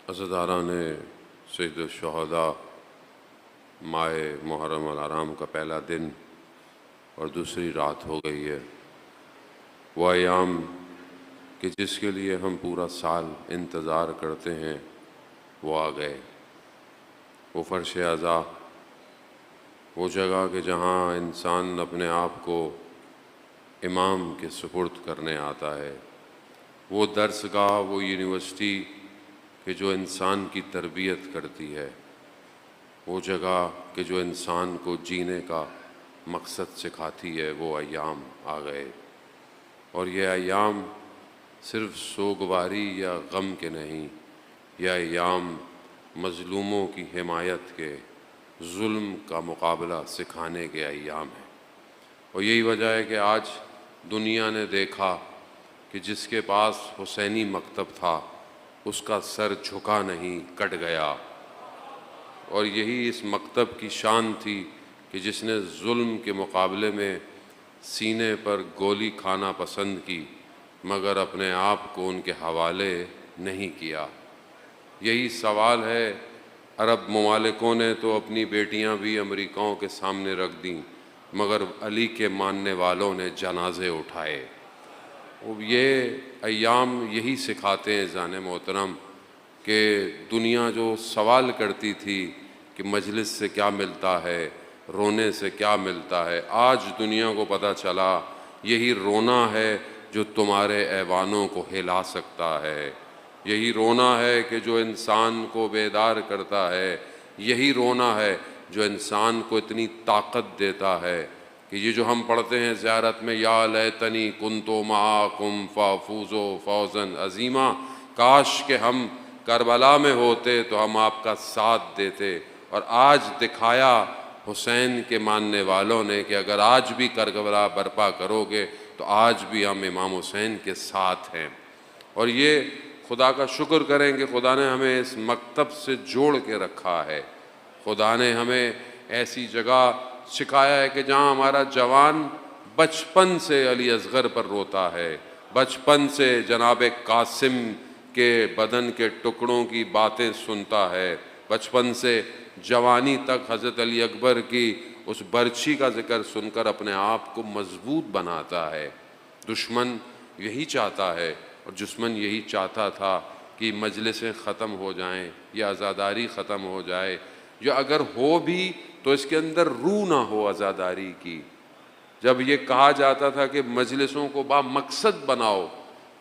عزاداران سید الشہداء، ماہ محرم الحرام کا پہلا دن اور دوسری رات ہو گئی ہے۔ وہ ایام کہ جس کے لیے ہم پورا سال انتظار کرتے ہیں وہ آ گئے۔ وہ فرش عزا، وہ جگہ کہ جہاں انسان اپنے آپ کو امام کے سپرد کرنے آتا ہے، وہ درس گاہ، وہ یونیورسٹی کہ جو انسان کی تربیت کرتی ہے، وہ جگہ کہ جو انسان کو جینے کا مقصد سکھاتی ہے، وہ ایام آ گئے۔ اور یہ ایام صرف سوگواری یا غم کے نہیں، یہ ایام مظلوموں کی حمایت کے، ظلم کا مقابلہ سکھانے کے ایام ہیں۔ اور یہی وجہ ہے کہ آج دنیا نے دیکھا کہ جس کے پاس حسینی مکتب تھا اس کا سر جھکا نہیں، کٹ گیا۔ اور یہی اس مکتب کی شان تھی کہ جس نے ظلم کے مقابلے میں سینے پر گولی کھانا پسند کی، مگر اپنے آپ کو ان کے حوالے نہیں کیا۔ یہی سوال ہے، عرب ممالکوں نے تو اپنی بیٹیاں بھی امریکاؤں کے سامنے رکھ دیں، مگر علی کے ماننے والوں نے جنازے اٹھائے۔ یہ ایام یہی سکھاتے ہیں عزیزان محترم کہ دنیا جو سوال کرتی تھی کہ مجلس سے کیا ملتا ہے، رونے سے کیا ملتا ہے، آج دنیا کو پتہ چلا یہی رونا ہے جو تمہارے ایوانوں کو ہلا سکتا ہے، یہی رونا ہے کہ جو انسان کو بیدار کرتا ہے، یہی رونا ہے جو انسان کو اتنی طاقت دیتا ہے کہ یہ جو ہم پڑھتے ہیں زیارت میں، یا لیتنی کنتو معاکم فافوزو فوزا عظیما، کاش کہ ہم کربلا میں ہوتے تو ہم آپ کا ساتھ دیتے۔ اور آج دکھایا حسین کے ماننے والوں نے کہ اگر آج بھی کربلا برپا کرو گے تو آج بھی ہم امام حسین کے ساتھ ہیں۔ اور یہ خدا کا شکر کریں کہ خدا نے ہمیں اس مکتب سے جوڑ کے رکھا ہے، خدا نے ہمیں ایسی جگہ سکھایا ہے کہ جہاں ہمارا جوان بچپن سے علی اصغر پر روتا ہے، بچپن سے جناب قاسم کے بدن کے ٹکڑوں کی باتیں سنتا ہے، بچپن سے جوانی تک حضرت علی اکبر کی اس برچھی کا ذکر سن کر اپنے آپ کو مضبوط بناتا ہے۔ دشمن یہی چاہتا ہے، اور دشمن یہی چاہتا تھا کہ مجلسیں ختم ہو جائیں یا عزاداری ختم ہو جائے، یا اگر ہو بھی تو اس کے اندر روح نہ ہو عزاداری کی۔ جب یہ کہا جاتا تھا کہ مجلسوں کو با مقصد بناؤ،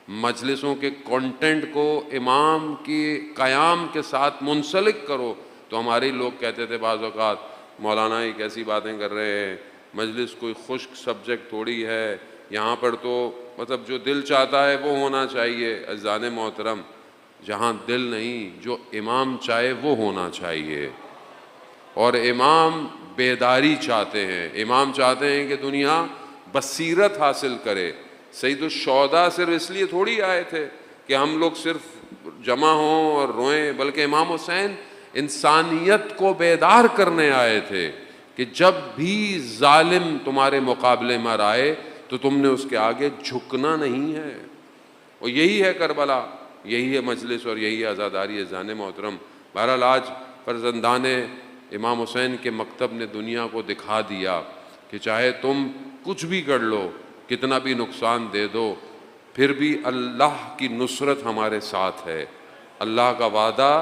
مجلسوں کے کانٹینٹ کو امام کی قیام کے ساتھ منسلک کرو، تو ہمارے لوگ کہتے تھے بعض اوقات، مولانا یہ کیسی باتیں کر رہے ہیں، مجلس کوئی خشک سبجیکٹ تھوڑی ہے، یہاں پر تو مطلب جو دل چاہتا ہے وہ ہونا چاہیے۔ عزیزان محترم، جہاں دل نہیں، جو امام چاہے وہ ہونا چاہیے۔ اور امام بیداری چاہتے ہیں، امام چاہتے ہیں کہ دنیا بصیرت حاصل کرے۔ سید الشہداء صرف اس لیے تھوڑی آئے تھے کہ ہم لوگ صرف جمع ہوں اور روئیں، بلکہ امام حسین انسانیت کو بیدار کرنے آئے تھے کہ جب بھی ظالم تمہارے مقابلے میں آئے تو تم نے اس کے آگے جھکنا نہیں ہے۔ اور یہی ہے کربلا، یہی ہے مجلس، اور یہی ہے عزاداری عزیزان محترم۔ بہرحال آج فرزندان امام حسین کے مکتب نے دنیا کو دکھا دیا کہ چاہے تم کچھ بھی کر لو، کتنا بھی نقصان دے دو، پھر بھی اللہ کی نصرت ہمارے ساتھ ہے، اللہ کا وعدہ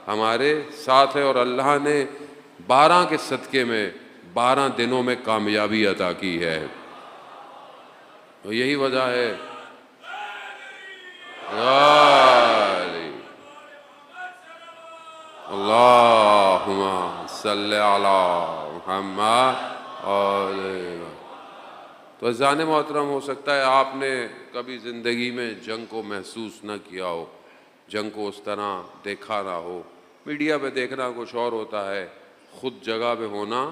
ہمارے ساتھ ہے، اور اللہ نے 12 کے صدقے میں 12 دنوں میں کامیابی عطا کی ہے۔ تو یہی وجہ ہے اللہم صلی علی محمد۔ تو عزیزان محترم، ہو سکتا ہے آپ نے کبھی زندگی میں جنگ کو محسوس نہ کیا ہو، جنگ کو اس طرح دیکھا نہ ہو، میڈیا پہ دیکھنا کچھ اور ہوتا ہے، خود جگہ پہ ہونا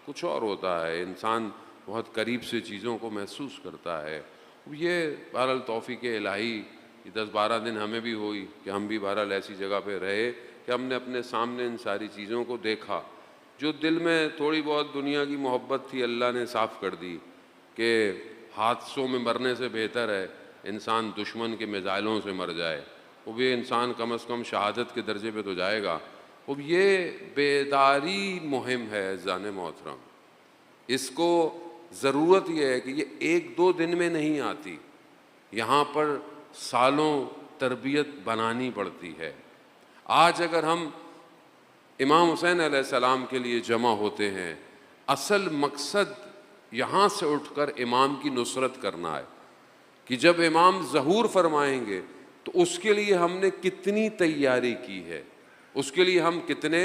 کچھ اور ہوتا ہے، انسان بہت قریب سے چیزوں کو محسوس کرتا ہے۔ یہ بہرحال توفیق الہی، یہ 10-12 دن ہمیں بھی ہوئی کہ ہم بھی بہرحال ایسی جگہ پہ رہے کہ ہم نے اپنے سامنے ان ساری چیزوں کو دیکھا۔ جو دل میں تھوڑی بہت دنیا کی محبت تھی، اللہ نے صاف کر دی کہ حادثوں میں مرنے سے بہتر ہے انسان دشمن کے میزائلوں سے مر جائے۔ وہ بھی انسان کم از کم شہادت کے درجے پہ تو جائے گا. اب یہ بیداری مہم ہے عزیزان محترم. اس کو ضرورت یہ ہے کہ یہ ایک دو دن میں نہیں آتی، یہاں پر سالوں تربیت بنانی پڑتی ہے. آج اگر ہم امام حسین علیہ السلام کے لیے جمع ہوتے ہیں، اصل مقصد یہاں سے اٹھ کر امام کی نصرت کرنا ہے کہ جب امام ظہور فرمائیں گے تو اس کے لیے ہم نے کتنی تیاری کی ہے، اس کے لیے ہم کتنے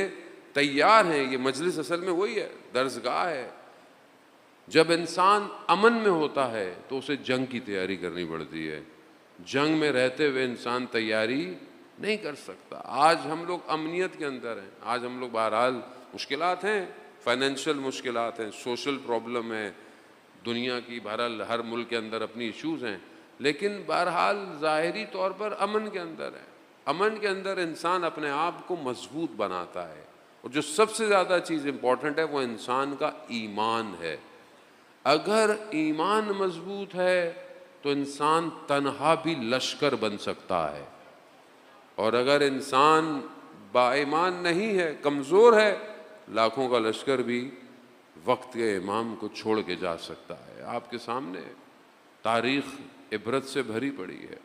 تیار ہیں. یہ مجلس اصل میں وہی ہے، درسگاہ ہے. جب انسان امن میں ہوتا ہے تو اسے جنگ کی تیاری کرنی پڑتی ہے. جنگ میں رہتے ہوئے انسان تیاری نہیں کر سکتا. آج ہم لوگ امنیت کے اندر ہیں، آج ہم لوگ بہرحال مشکلات ہیں، فائنینشیل مشکلات ہیں، سوشل پرابلم ہے دنیا کی، بہرحال ہر ملک کے اندر اپنی ایشوز ہیں، لیکن بہرحال ظاہری طور پر امن کے اندر ہے. امن کے اندر انسان اپنے آپ کو مضبوط بناتا ہے، اور جو سب سے زیادہ چیز امپورٹنٹ ہے وہ انسان کا ایمان ہے. اگر ایمان مضبوط ہے تو انسان تنہا بھی لشکر بن سکتا ہے، اور اگر انسان با ایمان نہیں ہے، کمزور ہے، لاکھوں کا لشکر بھی وقت کے امام کو چھوڑ کے جا سکتا ہے. آپ کے سامنے تاریخ عبرت سے بھری پڑی ہے.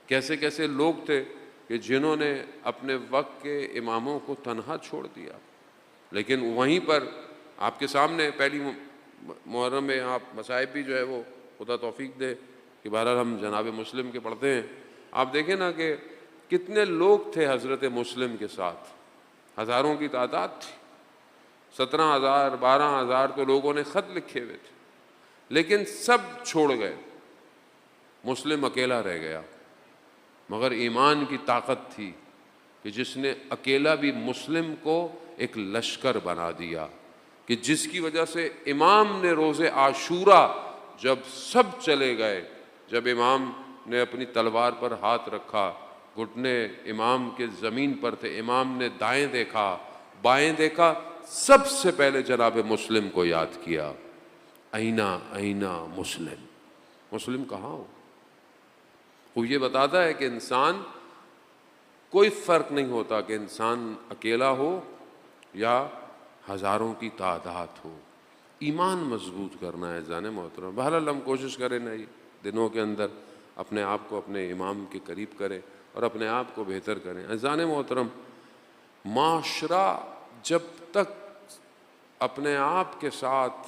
کیسے کیسے لوگ تھے کہ جنہوں نے اپنے وقت کے اماموں کو تنہا چھوڑ دیا. لیکن وہیں پر آپ کے سامنے پہلی محرم میں آپ مصائب بھی جو ہے وہ خدا توفیق دے کہ بہرحال ہم جناب مسلم کے پڑھتے ہیں. آپ دیکھیں نا کہ کتنے لوگ تھے حضرت مسلم کے ساتھ، ہزاروں کی تعداد تھی. 17,000 12,000 تو لوگوں نے خط لکھے ہوئے تھے، لیکن سب چھوڑ گئے، مسلم اکیلا رہ گیا. مگر ایمان کی طاقت تھی کہ جس نے اکیلا بھی مسلم کو ایک لشکر بنا دیا، کہ جس کی وجہ سے امام نے روز عاشورہ جب سب چلے گئے، جب امام نے اپنی تلوار پر ہاتھ رکھا، گھٹنے امام کے زمین پر تھے، امام نے دائیں دیکھا بائیں دیکھا، سب سے پہلے جناب مسلم کو یاد کیا. اینا اینا مسلم، مسلم کہاں ہو؟ وہ یہ بتاتا ہے کہ انسان کوئی فرق نہیں ہوتا کہ انسان اکیلا ہو یا ہزاروں کی تعداد ہو. ایمان مضبوط کرنا ہے عزیزان محترم. بہرحال ہم کوشش کریں نا دنوں کے اندر اپنے آپ کو اپنے امام کے قریب کریں اور اپنے آپ کو بہتر کریں. عزیزان محترم، معاشرہ جب تک اپنے آپ کے ساتھ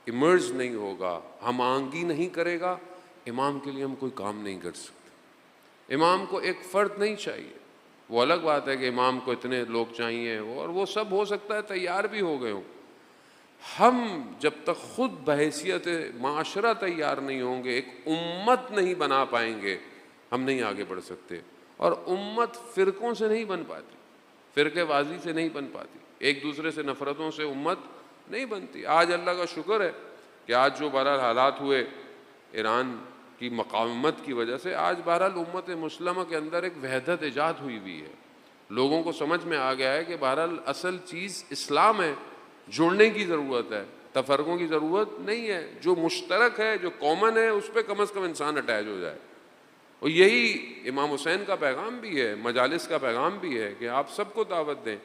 ایمرج نہیں ہوگا، ہم آہنگی نہیں کرے گا، امام کے لیے ہم کوئی کام نہیں کر سکتے. امام کو ایک فرد نہیں چاہیے. وہ الگ بات ہے کہ امام کو اتنے لوگ چاہیے، اور وہ سب ہو سکتا ہے تیار بھی ہو گئے ہوں. ہم جب تک خود بحیثیت معاشرہ تیار نہیں ہوں گے، ایک امت نہیں بنا پائیں گے، ہم نہیں آگے بڑھ سکتے. اور امت فرقوں سے نہیں بن پاتی، فرقے بازی سے نہیں بن پاتی، ایک دوسرے سے نفرتوں سے امت نہیں بنتی. آج اللہ کا شکر ہے کہ آج جو بہرحال حالات ہوئے ایران کی مقاومت کی وجہ سے، آج بہرحال امت مسلمہ کے اندر ایک وحدت ایجاد ہوئی ہے. لوگوں کو سمجھ میں آ گیا ہے کہ بہرحال اصل چیز اسلام ہے، جڑنے کی ضرورت ہے، تفرقوں کی ضرورت نہیں ہے. جو مشترک ہے، جو کامن ہے، اس پہ کم از کم انسان اٹیچ ہو جائے. اور یہی امام حسین کا پیغام بھی ہے، مجالس کا پیغام بھی ہے کہ آپ سب کو دعوت دیں.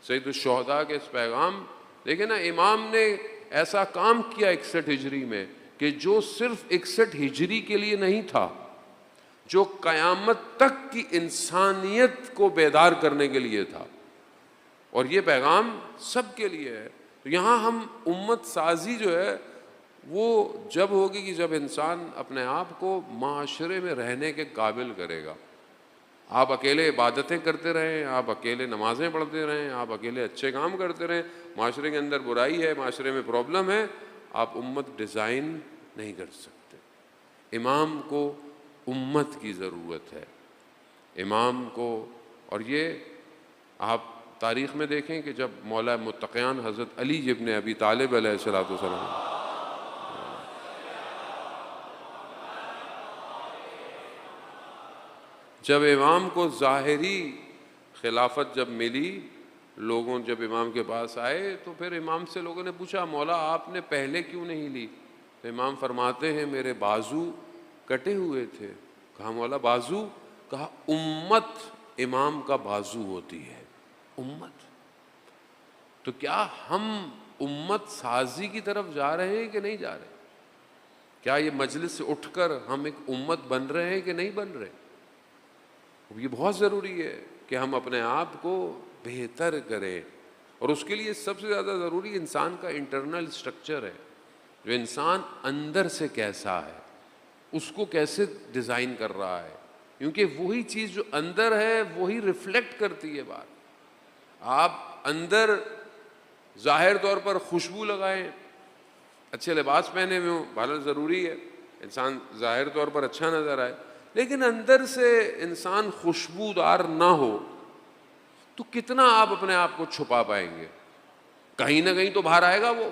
سید الشہداء کے اس پیغام دیکھیں نا، امام نے ایسا کام کیا 61 ہجری میں کہ جو صرف 61 ہجری کے لیے نہیں تھا، جو قیامت تک کی انسانیت کو بیدار کرنے کے لیے تھا. اور یہ پیغام سب کے لیے ہے. تو یہاں ہم امت سازی جو ہے وہ جب ہوگی کہ جب انسان اپنے آپ کو معاشرے میں رہنے کے قابل کرے گا. آپ اکیلے عبادتیں کرتے رہیں، آپ اکیلے نمازیں پڑھتے رہیں، آپ اکیلے اچھے کام کرتے رہیں، معاشرے کے اندر برائی ہے، معاشرے میں پرابلم ہے، آپ امت ڈیزائن نہیں کر سکتے. امام کو امت کی ضرورت ہے، امام کو. اور یہ آپ تاریخ میں دیکھیں کہ جب مولا متقیان حضرت علی ابن ابی طالب علیہ السلام جب امام کو ظاہری خلافت جب ملی، لوگوں جب امام کے پاس آئے تو پھر امام سے لوگوں نے پوچھا مولا آپ نے پہلے کیوں نہیں لی؟ تو امام فرماتے ہیں میرے بازو کٹے ہوئے تھے. کہا مولا بازو؟ کہا امت امام کا بازو ہوتی ہے. امت. تو کیا ہم امت سازی کی طرف جا رہے ہیں کہ نہیں جا رہے؟ کیا یہ مجلس سے اٹھ کر ہم ایک امت بن رہے ہیں کہ نہیں بن رہے؟ یہ بہت ضروری ہے کہ ہم اپنے آپ کو بہتر کریں، اور اس کے لیے سب سے زیادہ ضروری انسان کا انٹرنل سٹرکچر ہے. جو انسان اندر سے کیسا ہے، اس کو کیسے ڈیزائن کر رہا ہے، کیونکہ وہی چیز جو اندر ہے وہی ریفلیکٹ کرتی ہے بات. آپ اندر ظاہر طور پر خوشبو لگائیں، اچھے لباس پہنے ہوئے ہوں، بہرحال ضروری ہے انسان ظاہر طور پر اچھا نظر آئے، لیکن اندر سے انسان خوشبودار نہ ہو تو کتنا آپ اپنے آپ کو چھپا پائیں گے؟ کہیں نہ کہیں تو باہر آئے گا وہ.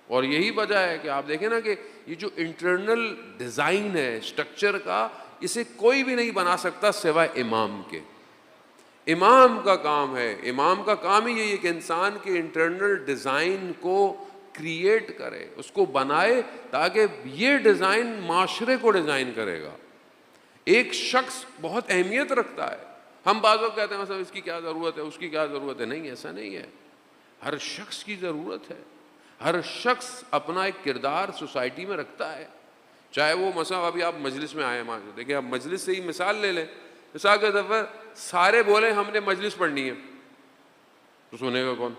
اور یہی وجہ ہے کہ آپ دیکھیں نا کہ یہ جو انٹرنل ڈیزائن ہے اسٹرکچر کا، اسے کوئی بھی نہیں بنا سکتا سوائے امام کے. امام کا کام ہے، امام کا کام ہی یہی ہے کہ انسان کے انٹرنل ڈیزائن کو کریٹ کرے، اس کو بنائے، تاکہ یہ ڈیزائن معاشرے کو ڈیزائن کرے گا. ایک شخص بہت اہمیت رکھتا ہے. ہم بعض لوگ کہتے ہیں مثلا اس کی کیا ضرورت ہے، اس کی کیا ضرورت ہے. نہیں، ایسا نہیں ہے. ہر شخص کی ضرورت ہے. ہر شخص اپنا ایک کردار سوسائٹی میں رکھتا ہے. چاہے وہ مثلا ابھی آپ مجلس میں آئے ہیں، دیکھیں آپ مجلس سے ہی مثال لے لیں. مثال کے دفعہ سارے بولے ہم نے مجلس پڑھنی ہے تو سنے گا کون؟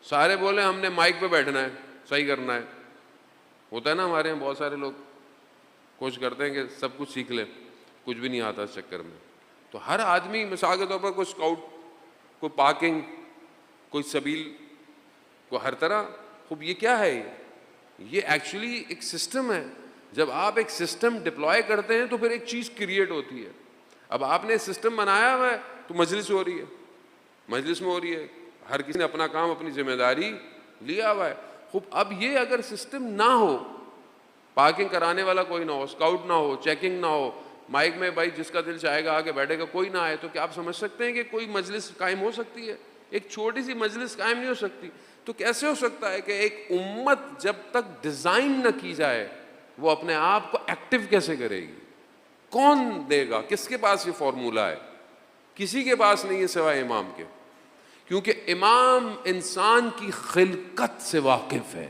سارے بولے ہم نے مائک پہ بیٹھنا ہے، صحیح کرنا ہے. ہوتا ہے نا ہمارے یہاں بہت سارے لوگ کوشش کرتے ہیں کہ سب کچھ سیکھ لیں، کچھ بھی نہیں آتا اس چکر میں. تو ہر آدمی مثال کے طور پر کوئی اسکاؤٹ، کوئی پارکنگ، کوئی سبیل، کوئی ہر طرح. خوب یہ کیا ہے؟ یہ ایکچولی ایک سسٹم ہے. جب آپ ایک سسٹم ڈپلوائے کرتے ہیں تو پھر ایک چیز کریٹ ہوتی ہے. اب آپ نے سسٹم بنایا ہوا ہے تو مجلس ہو رہی ہے، مجلس میں ہو رہی ہے، ہر کسی نے اپنا کام، اپنی ذمہ داری لیا ہوا ہے. خوب اب یہ اگر سسٹم نہ ہو، پارکنگ کرانے والا کوئی نہ ہو، اسکاؤٹ نہ ہو، چیکنگ نہ ہو، مائک میں بھائی جس کا دل چاہے گا آگے بیٹھے گا، کوئی نہ آئے، تو کیا آپ سمجھ سکتے ہیں کہ کوئی مجلس قائم ہو سکتی ہے؟ ایک چھوٹی سی مجلس قائم نہیں ہو سکتی. تو کیسے ہو سکتا ہے کہ ایک امت جب تک ڈیزائن نہ کی جائے وہ اپنے آپ کو ایکٹیو کیسے کرے گی؟ کون دے گا؟ کس کے پاس یہ فارمولہ ہے؟ کسی کے پاس نہیں ہے سوائے امام کے. کیونکہ امام انسان کی خلقت سے واقف ہے.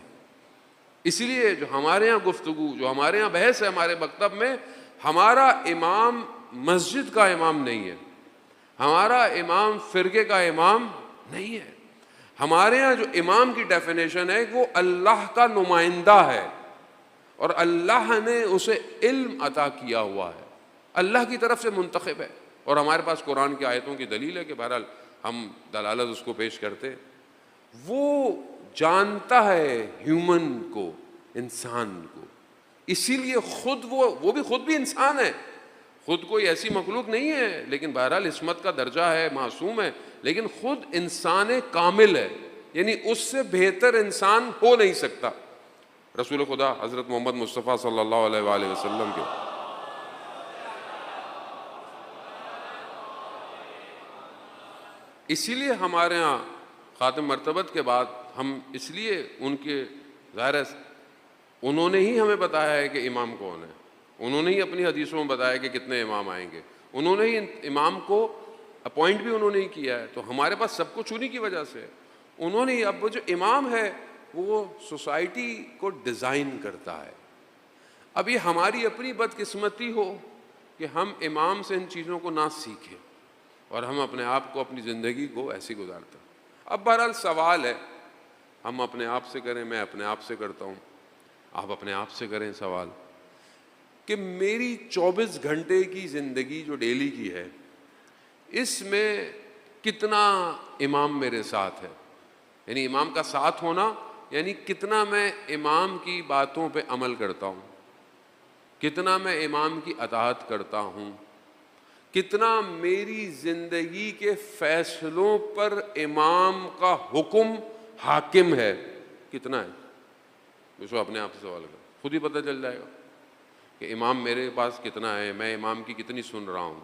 اسی لیے جو ہمارے ہاں گفتگو، جو ہمارے ہاں بحث ہے ہمارے مکتب میں، ہمارا امام مسجد کا امام نہیں ہے، ہمارا امام فرقے کا امام نہیں ہے. ہمارے ہاں جو امام کی ڈیفینیشن ہے وہ اللہ کا نمائندہ ہے، اور اللہ نے اسے علم عطا کیا ہوا ہے، اللہ کی طرف سے منتخب ہے. اور ہمارے پاس قرآن کی آیتوں کی دلیل ہے کہ بہرحال ہم دلالت اس کو پیش کرتے ہیں. وہ جانتا ہے ہیومن کو، انسان کو. اسی لیے خود وہ بھی خود بھی انسان ہے، خود کوئی ایسی مخلوق نہیں ہے، لیکن بہرحال عصمت کا درجہ ہے، معصوم ہے، لیکن خود انسان کامل ہے، یعنی اس سے بہتر انسان ہو نہیں سکتا. رسول خدا حضرت محمد مصطفیٰ صلی اللہ علیہ وآلہ وسلم کے. اسی لیے ہمارے ہاں خاتم مرتبت کے بعد ہم اس لیے ان کے، ظاہر ہے انہوں نے ہی ہمیں بتایا ہے کہ امام کون ہے، انہوں نے ہی اپنی حدیثوں میں بتایا کہ کتنے امام آئیں گے، انہوں نے ہی امام کو اپوائنٹ بھی انہوں نے ہی کیا ہے. تو ہمارے پاس سب کچھ انہی کی وجہ سے ہے. انہوں نے ہی، اب وہ جو امام ہے وہ سوسائٹی کو ڈیزائن کرتا ہے. اب یہ ہماری اپنی بدقسمتی ہو کہ ہم امام سے ان چیزوں کو نہ سیکھیں اور ہم اپنے آپ کو، اپنی زندگی کو ایسی گزارتے ہیں. اب بہرحال سوال ہے، ہم اپنے آپ سے کریں، میں اپنے آپ سے کرتا ہوں، آپ اپنے آپ سے کریں سوال کہ میری 24 گھنٹے کی زندگی جو ڈیلی کی ہے، اس میں کتنا امام میرے ساتھ ہے. یعنی امام کا ساتھ ہونا یعنی کتنا میں امام کی باتوں پہ عمل کرتا ہوں، کتنا میں امام کی اطاعت کرتا ہوں، کتنا میری زندگی کے فیصلوں پر امام کا حکم حاکم ہے، کتنا ہے. اس کو اپنے آپ سے سوال کرو، خود ہی پتہ چل جائے گا کہ امام میرے پاس کتنا ہے، میں امام کی کتنی سن رہا ہوں.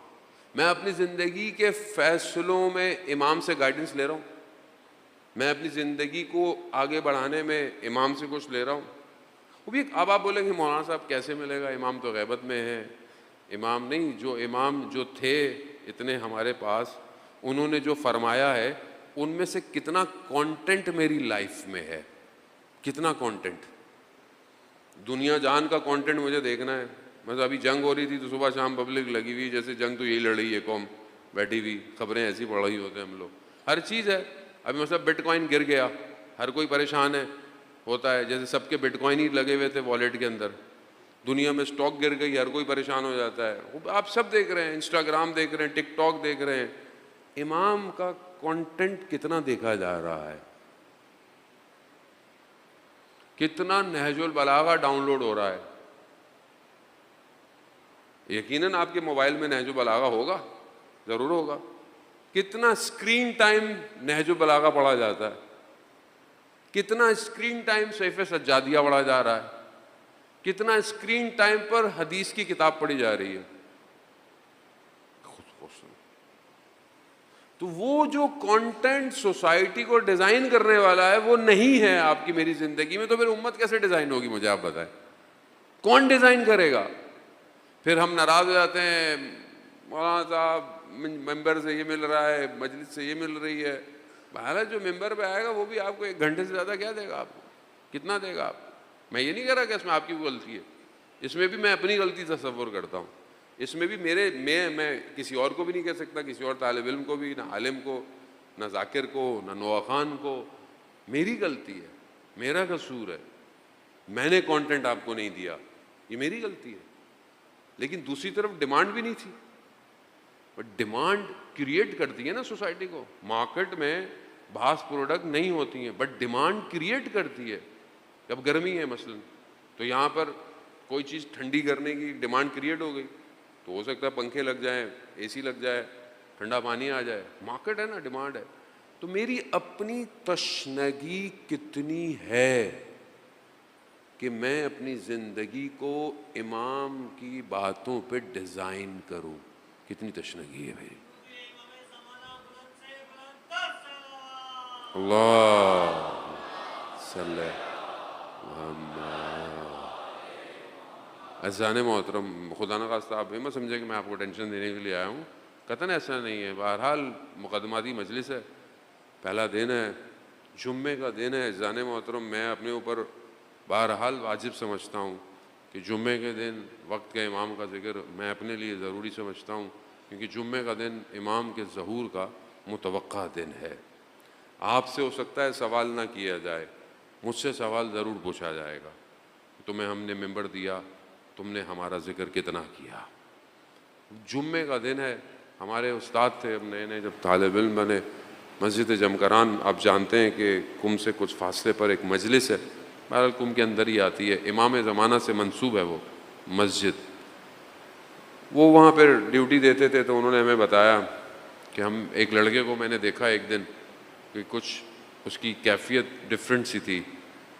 میں اپنی زندگی کے فیصلوں میں امام سے گائیڈنس لے رہا ہوں، میں اپنی زندگی کو آگے بڑھانے میں امام سے کچھ لے رہا ہوں. وہ بھی اب آپ بولیں گے مولانا صاحب کیسے ملے گا، امام تو غیبت میں ہے، امام نہیں، جو امام جو تھے اتنے ہمارے پاس، انہوں نے جو فرمایا ہے ان میں سے کتنا کانٹینٹ میری لائف میں ہے، کتنا کانٹینٹ، دنیا جان کا کانٹینٹ مجھے دیکھنا ہے. مطلب ابھی جنگ ہو رہی تھی تو صبح شام پبلک لگی ہوئی جیسے جنگ تو یہی لڑ رہی ہے قوم، بیٹھی ہوئی، خبریں ایسی پڑھ رہی ہوتے ہیں ہم لوگ، ہر چیز ہے. ابھی مطلب بٹ کوائن گر گیا، ہر کوئی پریشان ہے، ہوتا ہے جیسے سب کے بٹ کوائن ہی لگے ہوئے تھے والیٹ کے اندر. دنیا میں اسٹاک گر گئی، ہر کوئی پریشان ہو جاتا ہے. آپ سب دیکھ رہے ہیں، انسٹاگرام دیکھ رہے ہیں، ٹک ٹاک دیکھ رہے ہیں. امام کا کانٹینٹ کتنا دیکھا جا رہا ہے، کتنا نہج البلاغہ ڈاؤن لوڈ ہو رہا ہے. یقیناً آپ کے موبائل میں نہج البلاغہ ہوگا، ضرور ہوگا. کتنا اسکرین ٹائم نہج البلاغہ پڑھا جاتا ہے، کتنا اسکرین ٹائم سیف سجادیہ پڑھا جا رہا ہے، کتنا اسکرین ٹائم پر حدیث کی کتاب پڑھی جا رہی ہے. تو وہ جو کانٹینٹ سوسائٹی کو ڈیزائن کرنے والا ہے وہ نہیں ہے آپ کی میری زندگی میں، تو پھر امت کیسے ڈیزائن ہوگی؟ مجھے آپ بتائیں، کون ڈیزائن کرے گا؟ پھر ہم ناراض ہو جاتے ہیں، مولانا صاحب ممبر سے یہ مل رہا ہے، مجلس سے یہ مل رہی ہے. بہرحال جو ممبر پہ آئے گا وہ بھی آپ کو 1 گھنٹے سے زیادہ کیا دے گا؟ آپ کو کتنا دے گا؟ آپ، میں یہ نہیں کہہ رہا کہ اس میں آپ کی غلطی ہے، اس میں بھی میں اپنی غلطی تصور کرتا ہوں. اس میں بھی میں کسی اور کو بھی نہیں کہہ سکتا، کسی اور طالب علم کو بھی، نہ عالم کو، نہ ذاکر کو، نہ نوح خان کو. میری غلطی ہے، میرا قصور ہے، میں نے کانٹینٹ آپ کو نہیں دیا، یہ میری غلطی ہے. لیکن دوسری طرف ڈیمانڈ بھی نہیں تھی. بٹ ڈیمانڈ کریٹ کرتی ہے نا سوسائٹی کو. مارکیٹ میں بعض پروڈکٹ نہیں ہوتی ہیں بٹ ڈیمانڈ کریٹ کرتی ہے. اب گرمی ہے مثلا، تو یہاں پر کوئی چیز ٹھنڈی کرنے کی ڈیمانڈ کریٹ ہو گئی، تو ہو سکتا ہے پنکھے لگ جائیں، اے سی لگ جائے، ٹھنڈا پانی آ جائے. مارکیٹ ہے نا، ڈیمانڈ ہے. تو میری اپنی تشنگی کتنی ہے کہ میں اپنی زندگی کو امام کی باتوں پہ ڈیزائن کروں؟ کتنی تشنگی ہے میری. اللہ صلی عزیزان محترم، خدا نخواستہ آپ مت سمجھیں کہ میں آپ کو ٹینشن دینے کے لیے آیا ہوں، قطعاً ایسا نہیں ہے. بہرحال مقدماتی مجلس ہے، پہلا دن ہے، جمعے کا دن ہے. عزیزان محترم، میں اپنے اوپر بہرحال واجب سمجھتا ہوں کہ جمعے کے دن وقت کے امام کا ذکر میں اپنے لیے ضروری سمجھتا ہوں، کیونکہ جمعے کا دن امام کے ظہور کا متوقع دن ہے. آپ سے ہو سکتا ہے سوال نہ کیا جائے، مجھ سے سوال ضرور پوچھا جائے گا. تمہیں ہم نے ممبر دیا، تم نے ہمارا ذکر کتنا کیا؟ جمعے کا دن ہے. ہمارے استاد تھے، ہم نئے نئے جب طالب علم بنے، مسجد جمکران آپ جانتے ہیں کہ کم سے کچھ فاصلے پر ایک مجلس ہے، بہرحال کم کے اندر ہی آتی ہے، امام زمانہ سے منسوب ہے وہ مسجد. وہ وہاں پہ ڈیوٹی دیتے تھے، تو انہوں نے ہمیں بتایا کہ ہم ایک لڑکے کو میں نے دیکھا ایک دن کہ کچھ اس کی کیفیت ڈفرینٹ سی تھی.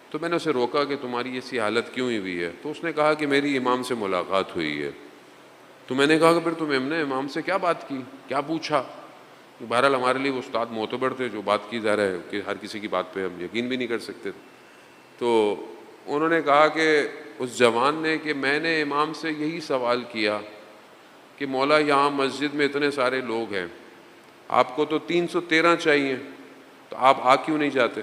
تو میں نے اسے روکا کہ تمہاری ایسی حالت کیوں ہوئی ہے؟ تو اس نے کہا کہ میری امام سے ملاقات ہوئی ہے. تو میں نے کہا کہ پھر تم نے امام سے کیا بات کی، کیا پوچھا؟ بہرحال ہمارے لیے وہ استاد معتبر تھے، جو بات کی جا رہا ہے کہ ہر کسی کی بات پہ ہم یقین بھی نہیں کر سکتے. تو انہوں نے کہا کہ اس جوان نے کہ میں نے امام سے یہی سوال کیا کہ مولا یہاں مسجد میں اتنے سارے لوگ ہیں، آپ کو تو 313 چاہیے، تو آپ آ کیوں نہیں جاتے؟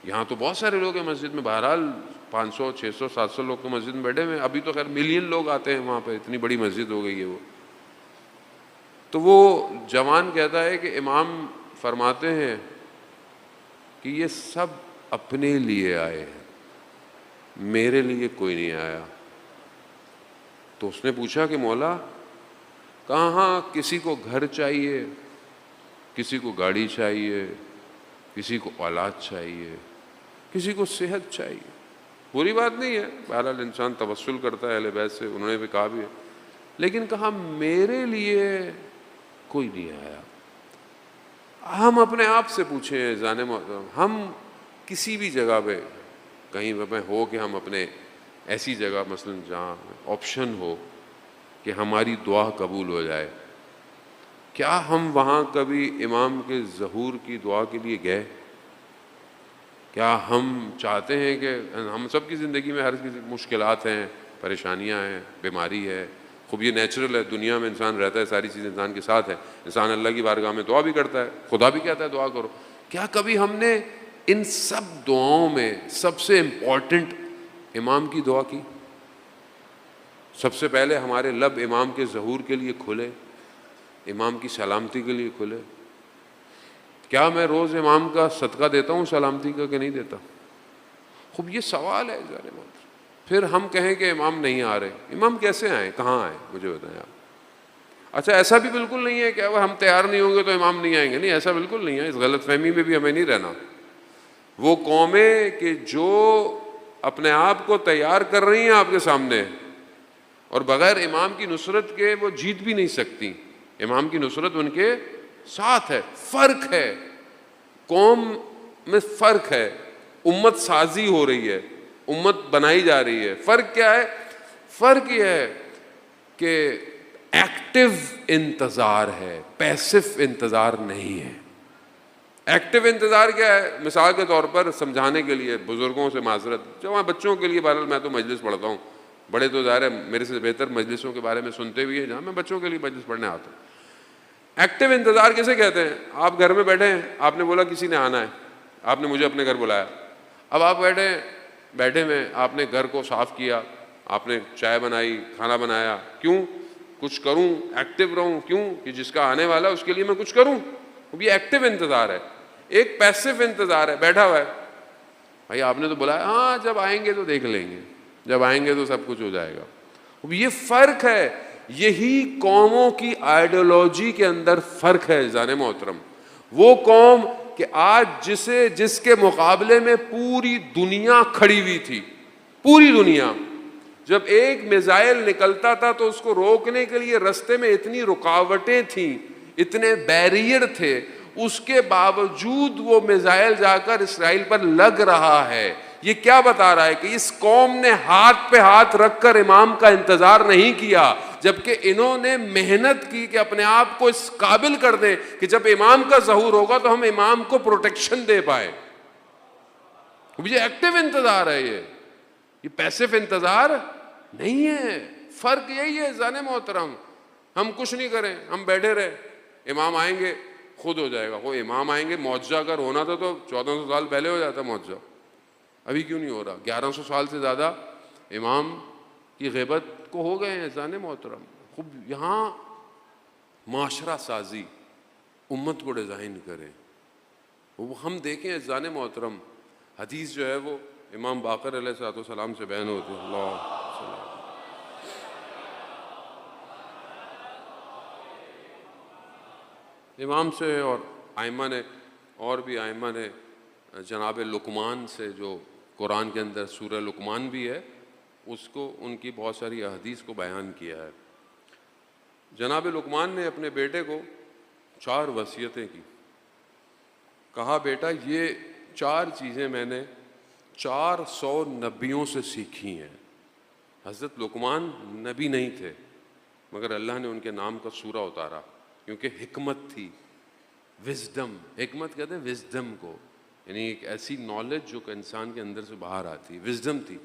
یہاں تو بہت سارے لوگ ہیں مسجد میں، بہرحال 500 600 700 لوگ تو مسجد میں بیٹھے ہوئے ہیں، ابھی تو خیر ملین لوگ آتے ہیں وہاں پہ، اتنی بڑی مسجد ہو گئی ہے وہ. تو وہ جوان کہتا ہے کہ امام فرماتے ہیں کہ یہ سب اپنے لیے آئے ہیں، میرے لیے کوئی نہیں آیا. تو اس نے پوچھا کہ مولا کہاں کسی کو گھر چاہیے، کسی کو گاڑی چاہیے، کسی کو اولاد چاہیے، کسی کو صحت چاہیے. بری بات نہیں ہے، بہرحال انسان توسل کرتا ہے اہل بیت سے، انہوں نے بھی کہا بھی ہے، لیکن کہا میرے لیے کوئی نہیں آیا. ہم اپنے آپ سے پوچھیں جانے محترم، ہم کسی بھی جگہ پہ کہیں پہ ہو کہ ہم اپنے ایسی جگہ مثلا جہاں آپشن ہو کہ ہماری دعا قبول ہو جائے، کیا ہم وہاں کبھی امام کے ظہور کی دعا کے لیے گئے؟ کیا ہم چاہتے ہیں کہ ہم سب کی زندگی میں ہر کسی مشکلات ہیں، پریشانیاں ہیں، بیماری ہے، خوب یہ نیچرل ہے، دنیا میں انسان رہتا ہے، ساری چیز انسان کے ساتھ ہے، انسان اللہ کی بارگاہ میں دعا بھی کرتا ہے، خدا بھی کہتا ہے دعا کرو. کیا کبھی ہم نے ان سب دعاؤں میں سب سے امپورٹنٹ امام کی دعا کی؟ سب سے پہلے ہمارے لب امام کے ظہور کے لیے کھلے، امام کی سلامتی کے لیے کھلے. کیا میں روز امام کا صدقہ دیتا ہوں سلامتی کا کہ نہیں دیتا؟ خوب یہ سوال ہے ذرا. پھر ہم کہیں کہ امام نہیں آ رہے. امام کیسے آئیں، کہاں آئیں، مجھے بتائیں آپ. اچھا ایسا بھی بالکل نہیں ہے کہ اگر ہم تیار نہیں ہوں گے تو امام نہیں آئیں گے، نہیں ایسا بالکل نہیں ہے. اس غلط فہمی میں بھی ہمیں نہیں رہنا. وہ قومیں کہ جو اپنے آپ کو تیار کر رہی ہیں آپ کے سامنے اور بغیر امام کی نصرت کے وہ جیت بھی نہیں سکتی. امام کی نصرت ان کے ساتھ ہے. فرق ہے، قوم میں فرق ہے. امت سازی ہو رہی ہے، امت بنائی جا رہی ہے. فرق کیا ہے؟ فرق یہ ہے کہ ایکٹیو انتظار ہے، پیسف انتظار نہیں ہے. ایکٹیو انتظار کیا ہے؟ مثال کے طور پر سمجھانے کے لیے بزرگوں سے معذرت، جوان بچوں کے لیے بہرحال میں تو مجلس پڑھتا ہوں، بڑے تو ظاہر ہے میرے سے بہتر مجلسوں کے بارے میں سنتے بھی ہیں، جہاں میں بچوں کے لیے مجلس پڑھنے آتا ہوں. ایکٹیو انتظار کیسے کہتے ہیں؟ آپ گھر میں بیٹھے ہیں، آپ نے بولا کسی نے آنا ہے، آپ نے مجھے اپنے گھر بلایا. اب آپ بیٹھے میں آپ نے گھر کو صاف کیا، آپ نے چائے بنائی، کھانا بنایا. کیوں؟ کچھ کروں، ایکٹیو رہوں. کیوں؟ کہ جس کا آنے والا اس کے لیے میں کچھ کروں. یہ ایکٹیو انتظار ہے. ایک پیسو انتظار ہے، بیٹھا ہوا ہے. بھائی آپ نے تو بلایا، ہاں جب آئیں گے تو دیکھ لیں گے، جب آئیں گے تو سب کچھ ہو جائے گا. یہ فرق ہے. یہی قوموں کی آئیڈیالوجی کے اندر فرق ہے جان محترم. وہ قوم کہ آج جس کے مقابلے میں پوری دنیا کھڑی ہوئی تھی، پوری دنیا، جب ایک میزائل نکلتا تھا تو اس کو روکنے کے لیے رستے میں اتنی رکاوٹیں تھیں، اتنے بیریئر تھے، اس کے باوجود وہ میزائل جا کر اسرائیل پر لگ رہا ہے. یہ کیا بتا رہا ہے؟ کہ اس قوم نے ہاتھ پہ ہاتھ رکھ کر امام کا انتظار نہیں کیا، جبکہ انہوں نے محنت کی کہ اپنے آپ کو اس قابل کر دیں کہ جب امام کا ظہور ہوگا تو ہم امام کو پروٹیکشن دے پائے. یہ ایکٹیو انتظار ہے، یہ پیسیو انتظار نہیں ہے. فرق یہی ہے زان محترم. ہم کچھ نہیں کریں، ہم بیٹھے رہے، امام آئیں گے خود ہو جائے گا. وہ امام آئیں گے، معجزہ اگر ہونا تھا تو 1400 سال پہلے ہو جاتا معجزہ. ابھی کیوں نہیں ہو رہا؟ 1100 سال سے زیادہ امام کی غیبت کو ہو گئے ہیں زان محترم. خوب یہاں معاشرہ سازی، امت کو ڈیزائن کریں. وہ ہم دیکھیں زان محترم، حدیث جو ہے وہ امام باقر علیہ السلام سے بیان ہوتی ہے. اللہ امام سے اور ائمہ نے، اور بھی ائمہ نے جناب لقمان سے، جو قرآن کے اندر سورہ لقمان بھی ہے، اس کو، ان کی بہت ساری احادیث کو بیان کیا ہے. جناب لقمان نے اپنے بیٹے کو 4 وصیتیں کی. کہا بیٹا یہ 4 چیزیں میں نے 400 نبیوں سے سیکھی ہیں. حضرت لقمان نبی نہیں تھے مگر اللہ نے ان کے نام کا سورہ اتارا کیونکہ حکمت تھی، وزڈم. حکمت کہتے ہیں وزڈم کو، یعنی ایک ایسی نالج جو کہ انسان کے اندر سے باہر آتی، وزڈم تھی.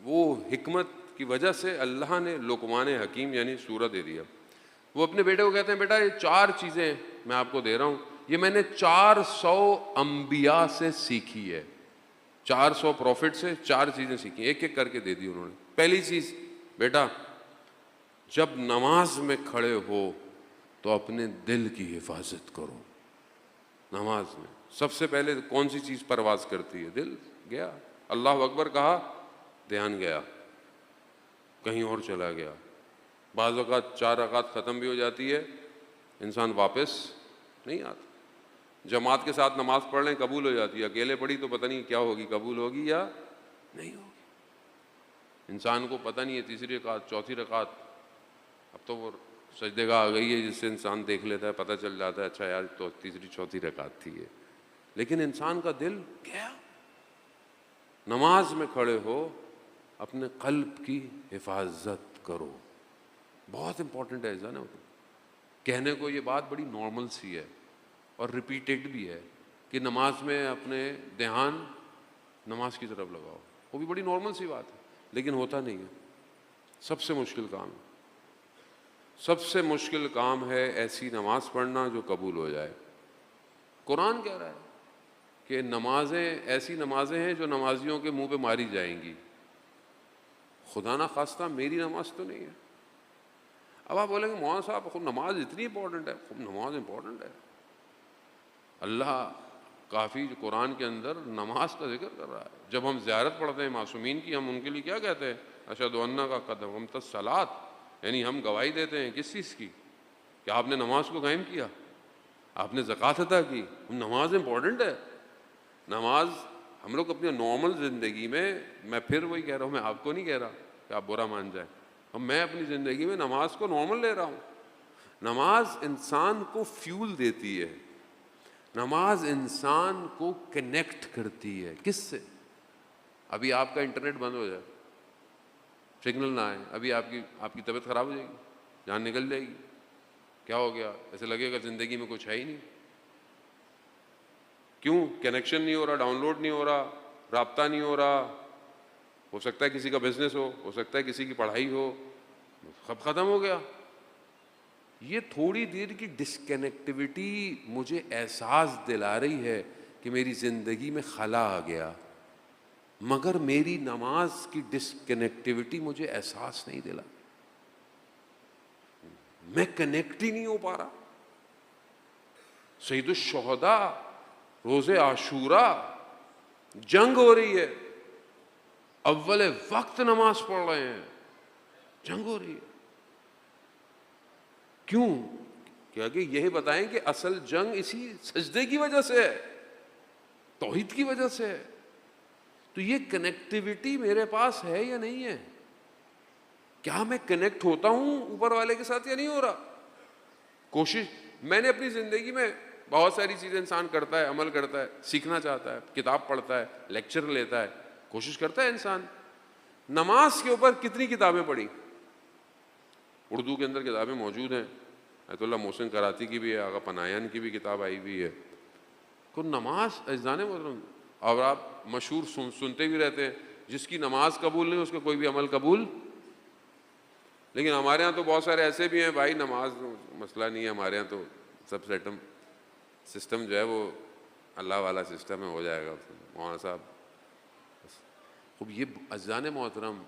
وہ حکمت کی وجہ سے اللہ نے لقمان حکیم یعنی سورہ دے دیا. وہ اپنے بیٹے کو کہتے ہیں بیٹا یہ 4 چیزیں میں آپ کو دے رہا ہوں، یہ میں نے 400 انبیاء سے سیکھی ہے. 400 پروفٹ سے 4 چیزیں سیکھی، ایک ایک کر کے دے دی انہوں نے. پہلی چیز، بیٹا جب نماز میں کھڑے ہو تو اپنے دل کی حفاظت کرو. نماز میں سب سے پہلے کون سی چیز پرواز کرتی ہے؟ دل. گیا اللہ اکبر کہا، دھیان گیا، کہیں اور چلا گیا. بعض اوقات 4 رکعت ختم بھی ہو جاتی ہے، انسان واپس نہیں آتا. جماعت کے ساتھ نماز پڑھ لیں قبول ہو جاتی ہے، اکیلے پڑھی تو پتہ نہیں کیا ہوگی، قبول ہوگی یا نہیں ہوگی. انسان کو پتہ نہیں ہے. تیسری رکعت، چوتھی رکعت، اب تو وہ سجدے گاہ آ گئی ہے جس سے انسان دیکھ لیتا ہے، پتہ چل جاتا ہے اچھا یار تو تیسری چوتھی رکعت تھی یہ. لیکن انسان کا دل گیا. نماز میں کھڑے ہو اپنے قلب کی حفاظت کرو. بہت امپورٹنٹ ہے نا. کہنے کو یہ بات بڑی نارمل سی ہے اور ریپیٹڈ بھی ہے کہ نماز میں اپنے دھیان نماز کی طرف لگاؤ. وہ بھی بڑی نارمل سی بات ہے لیکن ہوتا نہیں ہے. سب سے مشکل کام ہے، سب سے مشکل کام ہے ایسی نماز پڑھنا جو قبول ہو جائے۔ قرآن کہہ رہا ہے کہ نمازیں ایسی نمازیں ہیں جو نمازیوں کے منہ پہ ماری جائیں گی۔ خدا نہ خواستہ میری نماز تو نہیں ہے۔ اب آپ بولیں گے مولانا صاحب خود نماز اتنی امپورٹنٹ ہے؟ خود نماز امپورٹنٹ ہے۔ اللہ کافی قرآن کے اندر نماز کا ذکر کر رہا ہے۔ جب ہم زیارت پڑھتے ہیں معصومین کی، ہم ان کے لیے کیا کہتے ہیں؟ اشہد ان کا قدم ہم الصلاۃ، یعنی ہم گواہی دیتے ہیں کس چیز کی؟ کہ آپ نے نماز کو قائم کیا، آپ نے زکوٰۃ ادا کی۔ نماز امپورٹنٹ ہے۔ نماز ہم لوگ اپنی نارمل زندگی میں پھر وہی کہہ رہا ہوں، میں آپ کو نہیں کہہ رہا کہ آپ برا مان جائیں، میں اپنی زندگی میں نماز کو نارمل لے رہا ہوں۔ نماز انسان کو فیول دیتی ہے، نماز انسان کو کنیکٹ کرتی ہے۔ کس سے؟ ابھی آپ کا انٹرنیٹ بند ہو جائے، سگنل نہ آئے، ابھی آپ کی طبیعت خراب ہو جائے گی، جان نکل جائے گی۔ کیا ہو گیا؟ ایسے لگے گا زندگی میں کچھ ہے ہی نہیں۔ کیوں؟ کنیکشن نہیں ہو رہا، ڈاؤن لوڈ نہیں ہو رہا، رابطہ نہیں ہو رہا۔ ہو سکتا ہے کسی کا بزنس ہو سکتا ہے کسی کی پڑھائی ہو، سب ختم ہو گیا۔ یہ تھوڑی دیر کی ڈسکنیکٹیوٹی مجھے احساس دلا رہی ہے کہ میری زندگی میں خلا آ گیا، مگر میری نماز کی ڈسکنیکٹیوٹی مجھے احساس نہیں دلا۔ میں کنیکٹ ہی نہیں ہو پا رہا۔ سید الشہداء روز عاشوراء جنگ ہو رہی ہے، اول وقت نماز پڑھ رہے ہیں، جنگ ہو رہی ہے۔ کیوں؟ کہ یہی بتائیں کہ اصل جنگ اسی سجدے کی وجہ سے ہے، توحید کی وجہ سے ہے۔ تو یہ کنیکٹیوٹی میرے پاس ہے یا نہیں ہے؟ کیا میں کنیکٹ ہوتا ہوں اوپر والے کے ساتھ یا نہیں ہو رہا؟ کوشش میں نے اپنی زندگی میں بہت ساری چیزیں انسان کرتا ہے، عمل کرتا ہے، سیکھنا چاہتا ہے، کتاب پڑھتا ہے، لیکچر لیتا ہے، کوشش کرتا ہے انسان۔ نماز کے اوپر کتنی کتابیں پڑھی؟ اردو کے اندر کتابیں موجود ہیں، ایت اللہ محسن کراتی کی بھی ہے، آغا پناہیان کی بھی کتاب آئی ہوئی ہے۔ کو نماز اجزانے محترم، اور آپ مشہور سنتے بھی رہتے ہیں، جس کی نماز قبول نہیں اس کا کوئی بھی عمل قبول۔ لیکن ہمارے ہاں تو بہت سارے ایسے بھی ہیں، بھائی نماز مسئلہ نہیں ہے، ہمارے ہاں تو سب سسٹم جو ہے وہ اللہ والا سسٹم ہے، ہو جائے گا مولانا صاحب۔ خوب یہ اذان محترم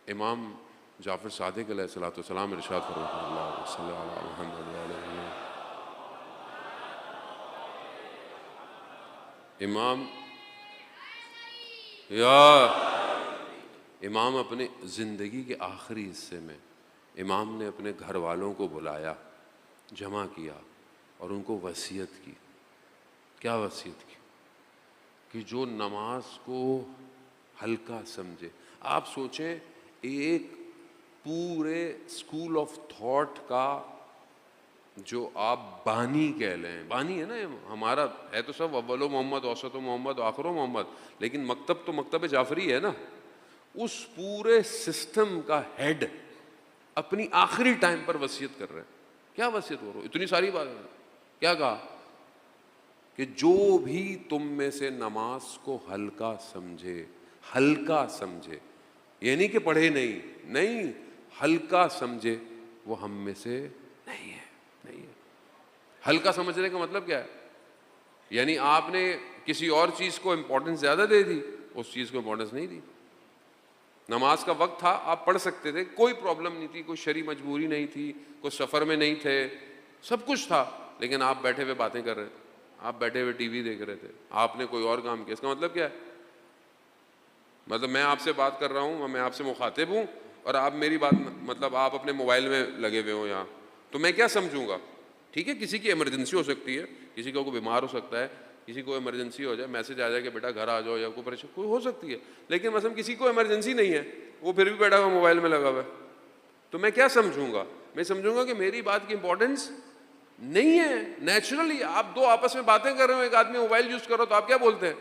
امام جعفر صادق علیہ الصلوۃ والسلام ارشاد فرماتے ہیں، اللہ صلی اللہ علیہ محمد امام اپنے زندگی کے آخری حصے میں امام نے اپنے گھر والوں کو بلایا، جمع کیا اور ان کو وصیت کی۔ کیا وصیت کی؟ کہ جو نماز کو ہلکا سمجھے۔ آپ سوچیں، ایک پورے اسکول آف تھاٹ کا جو آپ بانی کہہ لیں، بانی ہے نا ہمارا، ہے تو سب اول و محمد، اوسط و محمد، آخر و محمد، لیکن مکتب تو مکتب جعفری ہے نا۔ اس پورے سسٹم کا ہیڈ اپنی آخری ٹائم پر وصیت کر رہے ہیں۔ کیا وصیت ہو رہا ہے؟ اتنی ساری بات ہے۔ کیا کہا؟ کہ جو بھی تم میں سے نماز کو ہلکا سمجھے، ہلکا سمجھے، یعنی کہ پڑھے نہیں، ہلکا سمجھے، وہ ہم میں سے نہیں ہے۔ ہلکا سمجھنے کا مطلب کیا ہے؟ یعنی آپ نے کسی اور چیز کو امپورٹنس زیادہ دے دی، اس چیز کو امپورٹنس نہیں دی۔ نماز کا وقت تھا، آپ پڑھ سکتے تھے، کوئی پرابلم نہیں تھی، کوئی شرعی مجبوری نہیں تھی، کوئی سفر میں نہیں تھے، سب کچھ تھا، لیکن آپ بیٹھے ہوئے باتیں کر رہے تھے، آپ بیٹھے ہوئے ٹی وی دیکھ رہے تھے، آپ نے کوئی اور کام کیا۔ اس کا مطلب کیا ہے؟ مطلب میں آپ سے بات کر رہا ہوں، میں آپ سے مخاطب ہوں، اور آپ میری بات مطلب آپ اپنے موبائل میں لگے ہوئے ہوں یہاں، تو میں کیا سمجھوں گا؟ ٹھیک ہے، کسی کی ایمرجنسی ہو سکتی ہے، کسی کو کوئی بیمار ہو سکتا ہے، کسی کو ایمرجنسی ہو جائے، میسج آ جائے کہ بیٹا گھر آ جاؤ، یا کوئی پریشان کوئی ہو سکتی ہے، لیکن مثلا کسی کو ایمرجنسی نہیں ہے، وہ پھر بھی بیٹھا ہوا موبائل میں لگا ہوا ہے، تو میں کیا سمجھوں گا؟ میں سمجھوں گا کہ میری بات کی امپورٹنس نہیں ہے۔ نیچرلی آپ دو آپس میں باتیں کر رہے ہو، ایک آدمی موبائل یوز کرو تو آپ کیا بولتے ہیں؟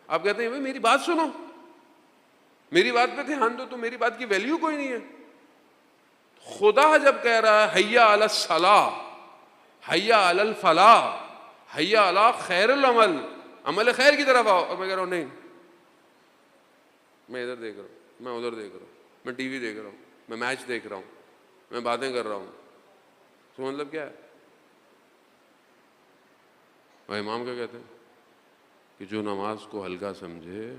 آپ کہتے ہیں بھائی میری بات سنو، میری بات پہ دھیان دو، تو میری بات کی ویلیو کوئی نہیں ہے۔ خدا جب کہہ رہا ہے حیا علی الصلاۃ، حیا علی الفلاح، حیا علی خیر العمل، عمل خیر کی طرف آؤ، اور میں کہہ رہا ہوں نہیں، میں ادھر دیکھ رہا ہوں، میں ادھر دیکھ رہا ہوں، میں ٹی وی دیکھ رہا ہوں، میں میچ دیکھ رہا ہوں، میں باتیں کر رہا ہوں، تو مطلب کیا ہے؟ اور امام کیا کہتے ہیں کہ جو نماز کو ہلکا سمجھے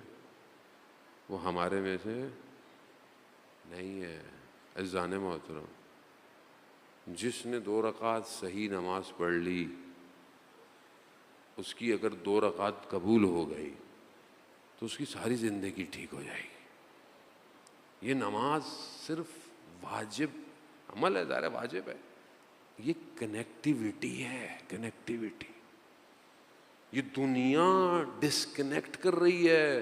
وہ ہمارے میں سے نہیں ہے۔ عزیزان محترم، جس نے 2 رکعت صحیح نماز پڑھ لی، اس کی اگر 2 رکعت قبول ہو گئی تو اس کی ساری زندگی ٹھیک ہو جائے گی۔ یہ نماز صرف واجب عمل ہے، ظاہر واجب ہے، یہ کنیکٹیوٹی ہے، کنیکٹیوٹی۔ یہ دنیا ڈسکنیکٹ کر رہی ہے،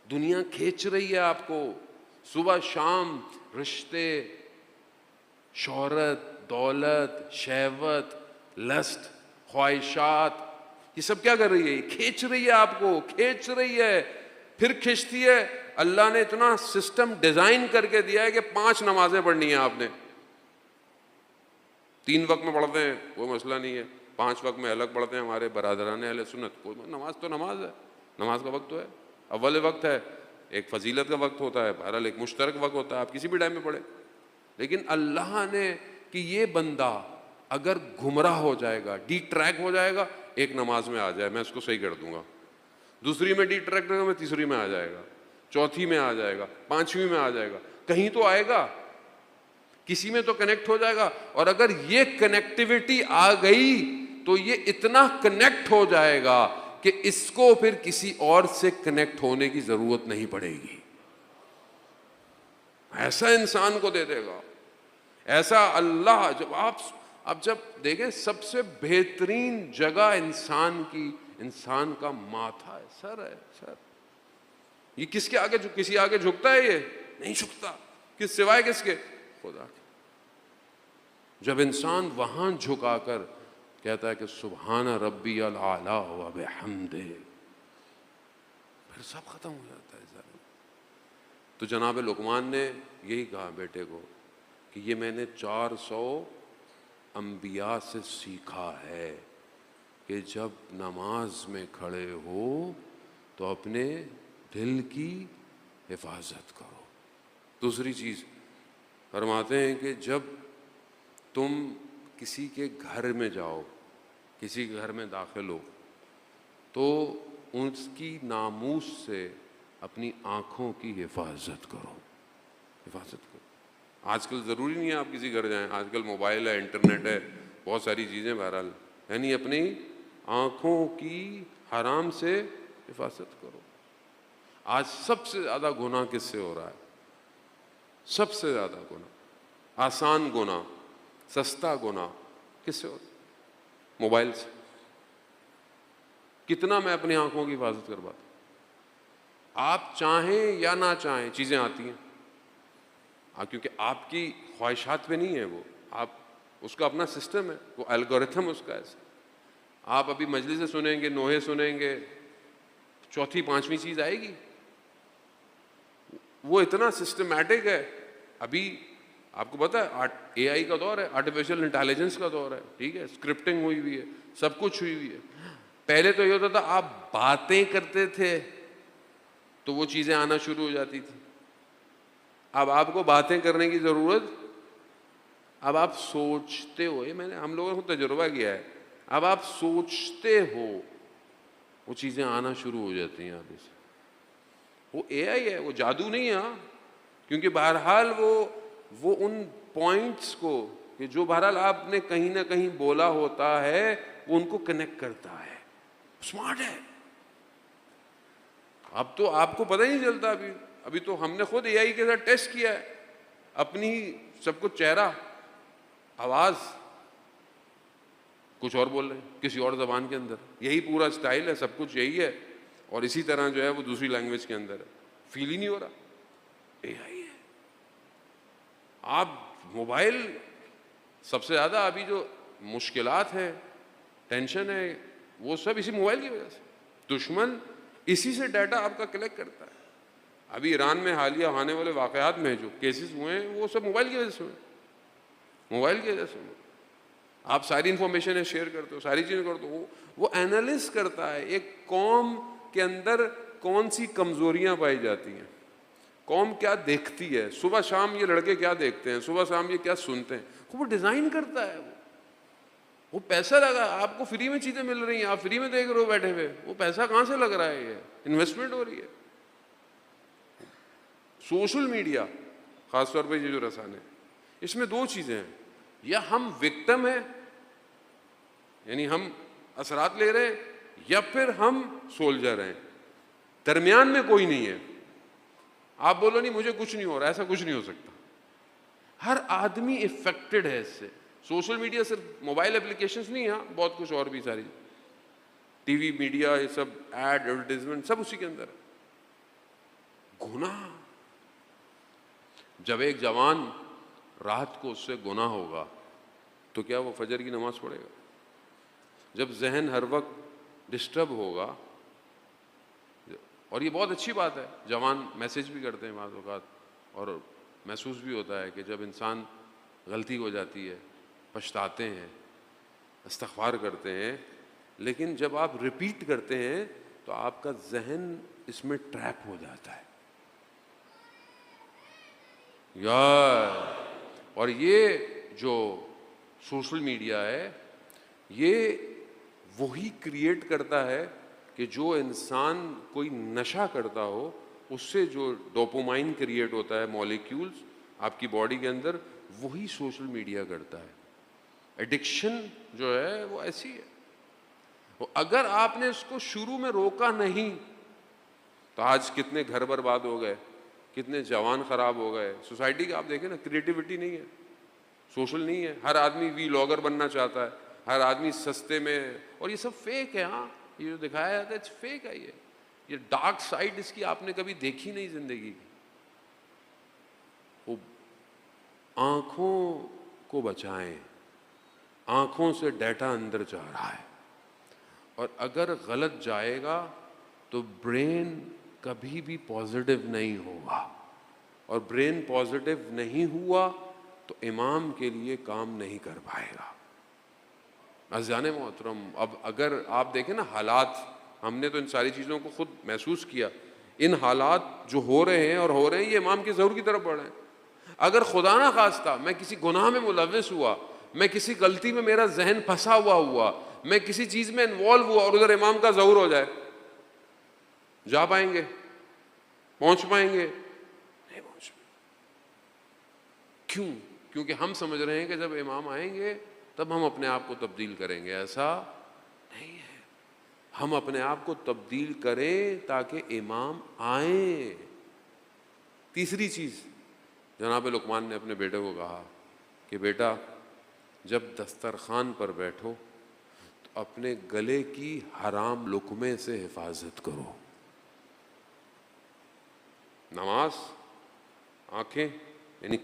دنیا کھینچ رہی ہے آپ کو، صبح شام رشتے، شہرت، دولت، شہوت، لسٹ، خواہشات، یہ سب کیا کر رہی ہے؟ یہ کھینچ رہی ہے آپ کو، کھینچ رہی ہے، پھر کھینچتی ہے۔ اللہ نے اتنا سسٹم ڈیزائن کر کے دیا ہے کہ 5 نمازیں پڑھنی ہیں آپ نے، 3 وقت میں پڑھتے ہیں کوئی مسئلہ نہیں ہے، 5 وقت میں الگ پڑھتے ہیں ہمارے برادران اہل سنت، کوئی نماز تو نماز ہے، نماز کا وقت تو ہے، اول وقت ہے، ایک فضیلت کا وقت ہوتا ہے، بہرحال ایک مشترک وقت ہوتا ہے، آپ کسی بھی ٹائم میں پڑھیں۔ لیکن اللہ نے کہ یہ بندہ اگر گمراہ ہو جائے گا، ڈی ٹریک ہو جائے گا، ایک نماز میں آ جائے میں اس کو صحیح کر دوں گا، دوسری میں ڈی ٹریک ہوگا میں تیسری میں آ جائے گا، چوتھی میں آ جائے گا، 5ویں میں آ جائے گا، کہیں تو آئے گا، کسی میں تو کنیکٹ ہو جائے گا۔ اور اگر یہ کنیکٹیوٹی آ گئی تو یہ اتنا کنیکٹ ہو جائے گا کہ اس کو پھر کسی اور سے کنیکٹ ہونے کی ضرورت نہیں پڑے گی۔ ایسا انسان کو دے دے گا، ایسا اللہ۔ جب دیکھیں سب سے بہترین جگہ انسان کی، انسان کا ماتھا ہے، سر ہے، سر۔ یہ کس کے آگے، کسی آگے جھکتا ہے؟ یہ نہیں جھکتا، کس سوائے کس کے؟ خدا کے۔ جب انسان وہاں جھکا کر کہتا ہے کہ سبحان ربی الاعلی و بحمدہ، پھر سب ختم ہو جاتا ہے۔ تو جناب لقمان نے یہی کہا بیٹے کو کہ یہ میں نے 400 انبیاء سے سیکھا ہے کہ جب نماز میں کھڑے ہو تو اپنے دل کی حفاظت کرو۔ دوسری چیز فرماتے ہیں کہ جب تم کسی کے گھر میں جاؤ، کسی کے گھر میں داخل ہو، تو اس کی ناموس سے اپنی آنکھوں کی حفاظت کرو، حفاظت کرو۔ آج کل ضروری نہیں ہے آپ کسی گھر جائیں، آج کل موبائل ہے، انٹرنیٹ ہے، بہت ساری چیزیں، بہرحال یعنی اپنی آنکھوں کی حرام سے حفاظت کرو۔ آج سب سے زیادہ گناہ کس سے ہو رہا ہے؟ سب سے زیادہ گناہ، آسان گناہ، سستا گناہ کس سے ہو رہا ہے؟ موبائل سے۔ کتنا میں اپنی آنکھوں کی حفاظت کر پاتا ہوں؟ آپ چاہیں یا نہ چاہیں چیزیں آتی ہیں، کیونکہ آپ کی خواہشات پہ نہیں ہے وہ، آپ اس کا اپنا سسٹم ہے، وہ الگورتھم اس کا ایسا۔ آپ ابھی مجلسیں سنیں گے، نوحے سنیں گے، چوتھی 5ویں چیز آئے گی، وہ اتنا سسٹمیٹک ہے۔ ابھی آپ کو پتہ ہے اے آئی کا دور ہے، آرٹیفیشل انٹیلیجنس کا دور ہے، ٹھیک ہے، اسکرپٹنگ ہوئی ہوئی ہے، سب کچھ ہوئی ہوئی ہے۔ پہلے تو یہ ہوتا تھا آپ باتیں کرتے تھے تو وہ چیزیں آنا شروع ہو جاتی تھی، اب آپ کو باتیں کرنے کی ضرورت، اب آپ سوچتے ہو، یہ ہم لوگوں نے تجربہ کیا ہے، اب آپ سوچتے ہو وہ چیزیں آنا شروع ہو جاتی ہیں آپ سے۔ وہ اے آئی ہے، وہ جادو نہیں ہے، کیونکہ بہرحال وہ ان پوائنٹس کو کہ جو بہرحال آپ نے کہیں نہ کہیں بولا ہوتا ہے وہ ان کو کنیکٹ کرتا ہے، اسمارٹ ہے۔ اب تو آپ کو پتہ ہی نہیں چلتا، ابھی تو ہم نے خود اے آئی کے ساتھ ٹیسٹ کیا ہے، اپنی سب کچھ، چہرہ، آواز، کچھ اور بول رہے ہیں کسی اور زبان کے اندر، یہی پورا اسٹائل ہے، سب کچھ یہی ہے، اور اسی طرح جو ہے وہ دوسری لینگویج کے اندر ہے، فیل ہی نہیں ہو رہا، اے آئی ہے۔ آپ موبائل، سب سے زیادہ ابھی جو مشکلات ہے، ٹینشن ہے، وہ سب اسی موبائل کی وجہ سے۔ دشمن اسی سے ڈیٹا آپ کا کلیکٹ کرتا ہے۔ ابھی ایران میں حالیہ آنے والے واقعات میں جو کیسز ہوئے ہیں وہ سب موبائل کی وجہ سے ہوئے، موبائل کی وجہ سے ہوئے۔ آپ ساری انفارمیشن شیئر کرتے ہو، ساری چیزیں کرتے ہو، وہ اینالائز کرتا ہے ایک قوم کے اندر کون سی کمزوریاں پائی جاتی ہیں، قوم کیا دیکھتی ہے، صبح شام یہ لڑکے کیا دیکھتے ہیں، صبح شام یہ کیا سنتے ہیں، وہ ڈیزائن کرتا ہے، وہ پیسہ لگا، آپ کو فری میں چیزیں مل رہی ہیں، آپ فری میں دیکھ رہے ہو بیٹھے ہوئے، وہ پیسہ کہاں سے لگ رہا ہے، یہ انویسٹمنٹ ہو رہی ہے۔ سوشل میڈیا خاص طور پہ یہ جو رسانے، اس میں دو چیزیں ہیں، یا ہم وکٹم ہیں یعنی ہم اثرات لے رہے ہیں، یا پھر ہم سولجر ہیں، درمیان میں کوئی نہیں ہے۔ آپ بولو نہیں مجھے کچھ نہیں ہو رہا، ایسا کچھ نہیں ہو سکتا، ہر آدمی افیکٹڈ ہے اس سے۔ سوشل میڈیا صرف موبائل اپلیکیشنز نہیں، ہاں بہت کچھ اور بھی، ساری ٹی وی میڈیا، یہ سب ایڈ ایڈورٹیزمنٹ سب اسی کے اندر ہے۔ گناہ، جب ایک جوان رات کو اس سے گناہ ہوگا تو کیا وہ فجر کی نماز پڑھے گا؟ جب ذہن ہر وقت ڈسٹرب ہوگا، اور یہ بہت اچھی بات ہے، جوان میسج بھی کرتے ہیں بعض اوقات، اور محسوس بھی ہوتا ہے کہ جب انسان غلطی ہو جاتی ہے، پچھتاتے ہیں، استغفار کرتے ہیں، لیکن جب آپ ریپیٹ کرتے ہیں تو آپ کا ذہن اس میں ٹریپ ہو جاتا ہے یار۔ اور یہ جو سوشل میڈیا ہے، یہ وہی کریٹ کرتا ہے کہ جو انسان کوئی نشہ کرتا ہو، اس سے جو ڈوپامائن کریٹ ہوتا ہے، مالیکیولز آپ کی باڈی کے اندر، وہی سوشل میڈیا کرتا ہے۔ ایڈکشن جو ہے وہ ایسی ہے، اگر آپ نے اس کو شروع میں روکا نہیں تو آج کتنے گھر برباد ہو گئے، کتنے جوان خراب ہو گئے۔ سوسائٹی کا آپ دیکھیں نا، کریٹیوٹی نہیں ہے، سوشل نہیں ہے، ہر آدمی وی لاگر بننا چاہتا ہے، ہر آدمی سستے میں، اور یہ سب فیک ہے۔ ہاں یہ جو دکھایا جاتا ہے اٹس فیک ہے، یہ ڈارک سائڈ اس کی آپ نے کبھی دیکھی نہیں زندگی کی۔ وہ آنکھوں کو بچائیں، آنکھوں سے ڈیٹا اندر جا رہا ہے، اور اگر غلط جائے گا تو برین کبھی بھی پازیٹیو نہیں ہوگا، اور برین پازیٹیو نہیں ہوا تو امام کے لیے کام نہیں کر پائے گا۔ عزیزان محترم، اب اگر آپ دیکھیں نا حالات، ہم نے تو ان ساری چیزوں کو خود محسوس کیا، ان حالات جو ہو رہے ہیں اور ہو رہے ہیں، یہ امام کے ظہور کی طرف بڑھ رہے ہیں۔ اگر خدا نہ خواستہ میں کسی گناہ میں ملوث ہوا، میں کسی غلطی میں میرا ذہن پھنسا ہوا، میں کسی چیز میں انوالو ہوا، اور ادھر امام کا ظہور ہو جائے، جا پائیں گے؟ پہنچ پائیں گے؟ نہیں پہنچ۔ کیوں؟ کیونکہ ہم سمجھ رہے ہیں کہ جب امام آئیں گے تب ہم اپنے آپ کو تبدیل کریں گے۔ ایسا نہیں ہے، ہم اپنے آپ کو تبدیل کریں تاکہ امام آئیں۔ تیسری چیز، جناب لقمان نے اپنے بیٹے کو کہا کہ بیٹا جب دسترخوان پر بیٹھو تو اپنے گلے کی حرام لقمے سے حفاظت کرو۔ نماز، آنکھیں، یعنی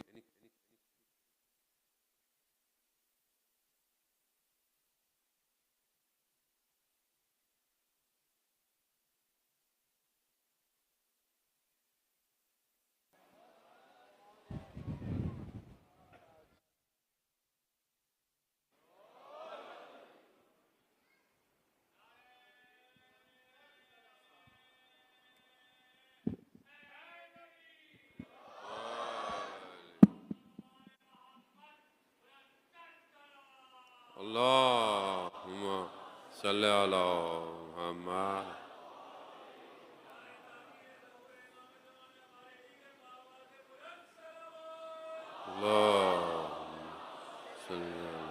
اللہم صلی علی محمد۔ اللہم صلی علی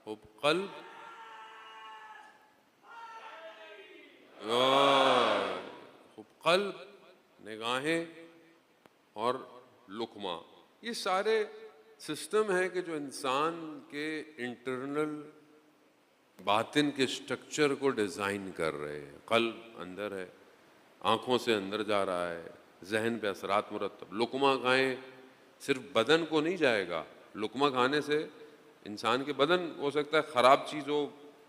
حب قلب، حب قلب، نگاہیں اور لقمہ، یہ سارے سسٹم ہیں کہ جو انسان کے انٹرنل باطن کے سٹرکچر کو ڈیزائن کر رہے ہیں۔ قلب اندر ہے، آنکھوں سے اندر جا رہا ہے، ذہن پہ اثرات مرتب۔ لقمہ کھائیں، صرف بدن کو نہیں جائے گا، لقمہ کھانے سے انسان کے بدن ہو سکتا ہے خراب چیز ہو،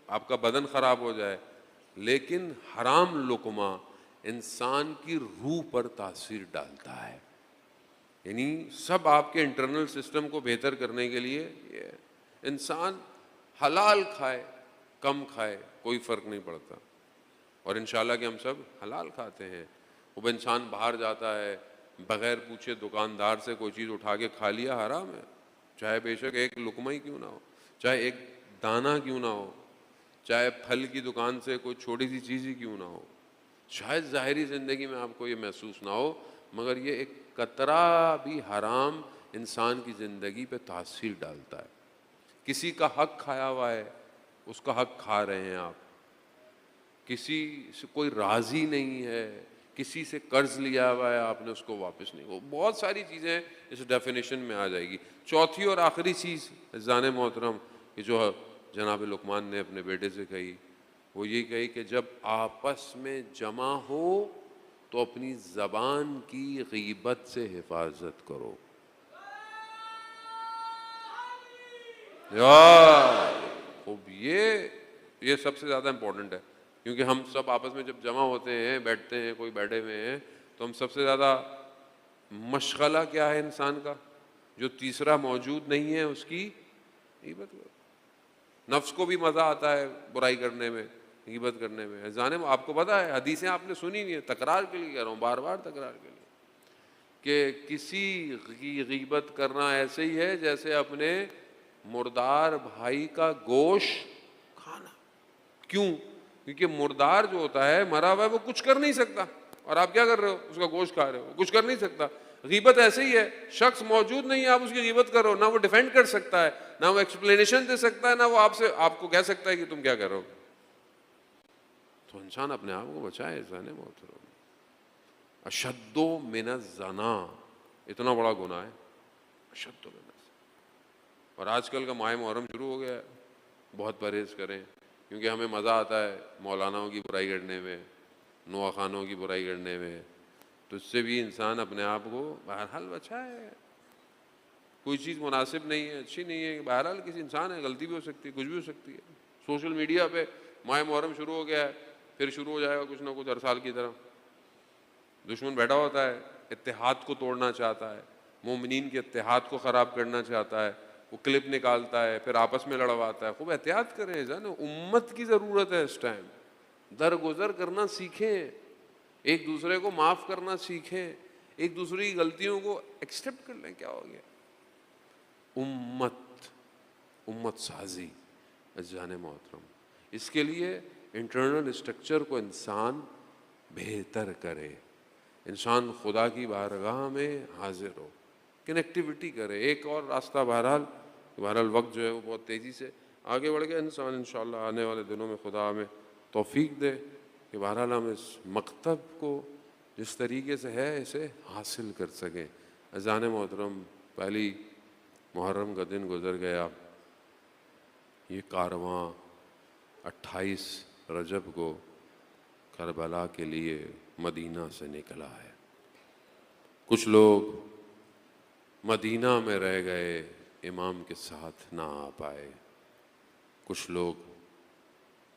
آپ کا بدن خراب ہو جائے، لیکن حرام لقمہ انسان کی روح پر تاثیر ڈالتا ہے۔ یعنی سب آپ کے انٹرنل سسٹم کو بہتر کرنے کے لیے یہ انسان حلال کھائے کم کھائے کوئی فرق نہیں پڑتا، اور انشاءاللہ کہ ہم سب حلال کھاتے ہیں. وہ انسان باہر جاتا ہے بغیر پوچھے دکاندار سے کوئی چیز اٹھا کے کھا لیا، حرام ہے، چاہے بے شک ایک لقمہ ہی کیوں نہ ہو، چاہے ایک دانہ کیوں نہ ہو، چاہے پھل کی دکان سے کوئی چھوٹی سی چیز ہی کیوں نہ ہو. شاید ظاہری زندگی میں آپ کو یہ محسوس نہ ہو، مگر یہ ایک قطرہ بھی حرام انسان کی زندگی پہ تاثیر ڈالتا ہے. کسی کا حق کھایا ہوا ہے، اس کا حق کھا رہے ہیں آپ. کسی سے کوئی راضی نہیں ہے، کسی سے قرض لیا ہوا ہے آپ نے، اس کو واپس نہیں. وہ بہت ساری چیزیں اس ڈیفینیشن میں آ جائے گی. چوتھی اور آخری چیز عزیزان محترم کہ جو جناب لقمان نے اپنے بیٹے سے کہی، وہ یہ کہی کہ جب آپس میں جمع ہو تو اپنی زبان کی غیبت سے حفاظت کرو. خوب، یہ سب سے زیادہ امپورٹنٹ ہے، کیونکہ ہم سب آپس میں جب جمع ہوتے ہیں، بیٹھتے ہیں، کوئی بیٹھے ہوئے ہیں، تو ہم سب سے زیادہ مشغلہ کیا ہے انسان کا؟ جو تیسرا موجود نہیں ہے اس کی غیبت کرو. نفس کو بھی مزہ آتا ہے برائی کرنے میں، غیبت کرنے میں. جانے آپ کو پتہ ہے، حدیثیں آپ نے سنی نہیں ہے، تکرار کے لیے کہہ رہا ہوں، بار بار تکرار کے لیے، کہ کسی کی غیبت کرنا ایسے ہی ہے جیسے اپنے مردار بھائی کا گوشت کھانا. کیوں؟ کیونکہ مردار جو ہوتا ہے، مرا ہوا ہے، وہ کچھ کر نہیں سکتا، اور آپ کیا کر رہے ہو؟ اس کا گوشت کھا رہے ہو، کچھ کر نہیں سکتا. غیبت ایسے ہی ہے، شخص موجود نہیں ہے، آپ اس کی غیبت کر رہے ہو، نہ وہ ڈیفینڈ کر سکتا ہے، نہ وہ ایکسپلینیشن دے سکتا ہے، نہ وہ آپ کو کہہ سکتا ہے کہ تم کیا کر رہے ہو. تو انسان اپنے آپ کو بچائے. انسان محترم، اشد من الزنا، اتنا بڑا گناہ ہے اشد من الزنا. اور آج کل کا ماہ محرم شروع ہو گیا ہے، بہت پرہیز کریں، کیونکہ ہمیں مزہ آتا ہے مولاناؤں کی برائی کرنے میں، نوا خانوں کی برائی کرنے میں. تو اس سے بھی انسان اپنے آپ کو بہرحال بچائے. کوئی چیز مناسب نہیں ہے، اچھی نہیں ہے، بہرحال کسی انسان ہے، غلطی بھی ہو سکتی ہے، کچھ بھی ہو سکتی ہے. سوشل میڈیا پہ ماہ محرم شروع ہو گیا ہے، پھر شروع ہو جائے گا کچھ نہ کچھ ہر سال کی طرح. دشمن بیٹھا ہوتا ہے، اتحاد کو توڑنا چاہتا ہے، مومنین کے اتحاد کو خراب کرنا چاہتا ہے. وہ کلپ نکالتا ہے، پھر آپس میں لڑواتا ہے. خوب احتیاط کریں جانا، امت کی ضرورت ہے اس ٹائم. درگزر کرنا سیکھیں، ایک دوسرے کو معاف کرنا سیکھیں، ایک دوسرے کی غلطیوں کو ایکسیپٹ کر لیں. کیا ہو گیا؟ امت سازی عزیزان محترم. اس کے لیے انٹرنل اسٹرکچر کو انسان بہتر کرے، انسان خدا کی بارگاہ میں حاضر ہو، کنیکٹیوٹی کرے. ایک اور راستہ بہرحال وقت جو ہے وہ بہت تیزی سے آگے بڑھ گیا. انسان انشاءاللہ آنے والے دنوں میں خدا ہمیں توفیق دے کہ بہرحال ہم اس مکتب کو جس طریقے سے ہے اسے حاصل کر سکیں. عزیزان محترم، پہلی محرم کا دن گزر گیا. یہ کارواں 28 رجب کو کربلا کے لیے مدینہ سے نکلا ہے. کچھ لوگ مدینہ میں رہ گئے، امام کے ساتھ نہ آ پائے. کچھ لوگ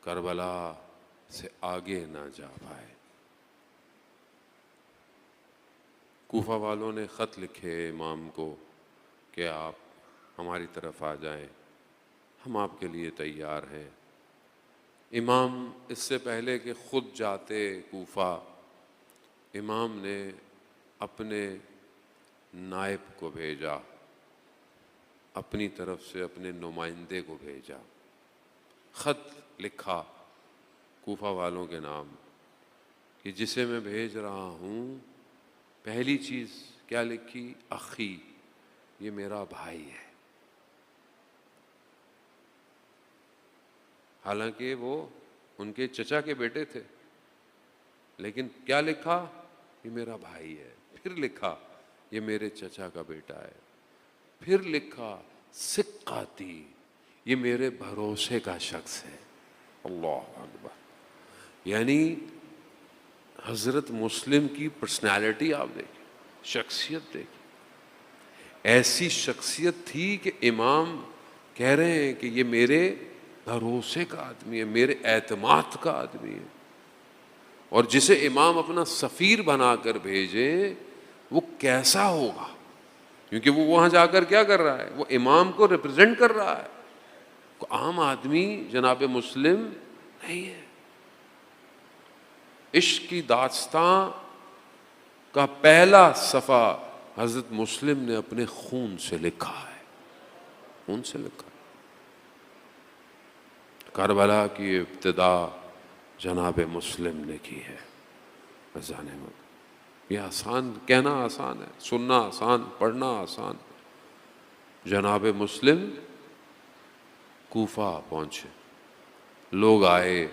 کربلا سے آگے نہ جا پائے. کوفہ والوں نے خط لکھے امام کو کہ آپ ہماری طرف آ جائیں، ہم آپ کے لیے تیار ہیں. امام اس سے پہلے کہ خود جاتے کوفہ، امام نے اپنے نائب کو بھیجا، اپنی طرف سے اپنے نمائندے کو بھیجا. خط لکھا کوفہ والوں کے نام کہ جسے میں بھیج رہا ہوں، پہلی چیز کیا لکھی؟ اخی، یہ میرا بھائی ہے. حالانکہ وہ ان کے چچا کے بیٹے تھے، لیکن کیا لکھا؟ یہ میرا بھائی ہے. پھر لکھا یہ میرے چچا کا بیٹا ہے. پھر لکھا ثقاتی، یہ میرے بھروسے کا شخص ہے. اللہ اکبر. یعنی حضرت مسلم کی پرسنالٹی آپ دیکھیں، شخصیت دیکھیں. ایسی شخصیت تھی کہ امام کہہ رہے ہیں کہ یہ میرے بھروسے کا آدمی ہے، میرے اعتماد کا آدمی ہے. اور جسے امام اپنا سفیر بنا کر بھیجے وہ کیسا ہوگا؟ کیونکہ وہ وہاں جا کر کیا کر رہا ہے؟ وہ امام کو ریپرزینٹ کر رہا ہے. عام آدمی جناب مسلم نہیں ہے. عشق کی داستان کا پہلا صفحہ حضرت مسلم نے اپنے خون سے لکھا ہے، خون سے لکھا ہے۔ کربلا کی ابتدا جناب مسلم نے کی ہے۔ اذان وقت یہ آسان، کہنا آسان ہے، سننا آسان، پڑھنا آسان۔ جناب مسلم کوفہ پہنچے، لوگ آئے،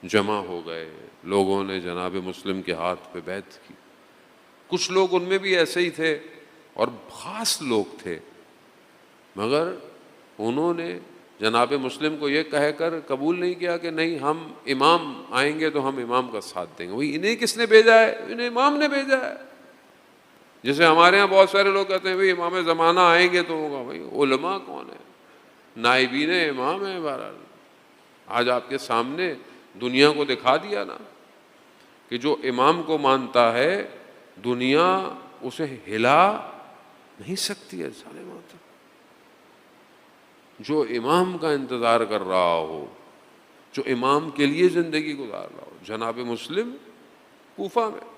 جمع ہو گئے، لوگوں نے جناب مسلم کے ہاتھ پہ بیعت کی۔ کچھ لوگ ان میں بھی ایسے ہی تھے اور خاص لوگ تھے، مگر انہوں نے جناب مسلم کو یہ کہہ کر قبول نہیں کیا کہ نہیں، ہم امام آئیں گے تو ہم امام کا ساتھ دیں گے۔ وہی انہیں کس نے بھیجا ہے؟ انہیں امام نے بھیجا ہے۔ جیسے ہمارے ہاں بہت سارے لوگ کہتے ہیں بھائی امام زمانہ آئیں گے تو ہوگا۔ بھائی علماء کون ہے؟ نائبین امام ہیں۔ بہرحال آج آپ کے سامنے دنیا کو دکھا دیا نا کہ جو امام کو مانتا ہے دنیا اسے ہلا نہیں سکتی ہے۔ سارے مانتے جو امام کا انتظار کر رہا ہو، جو امام کے لیے زندگی گزار رہا ہو۔ جناب مسلم کوفہ میں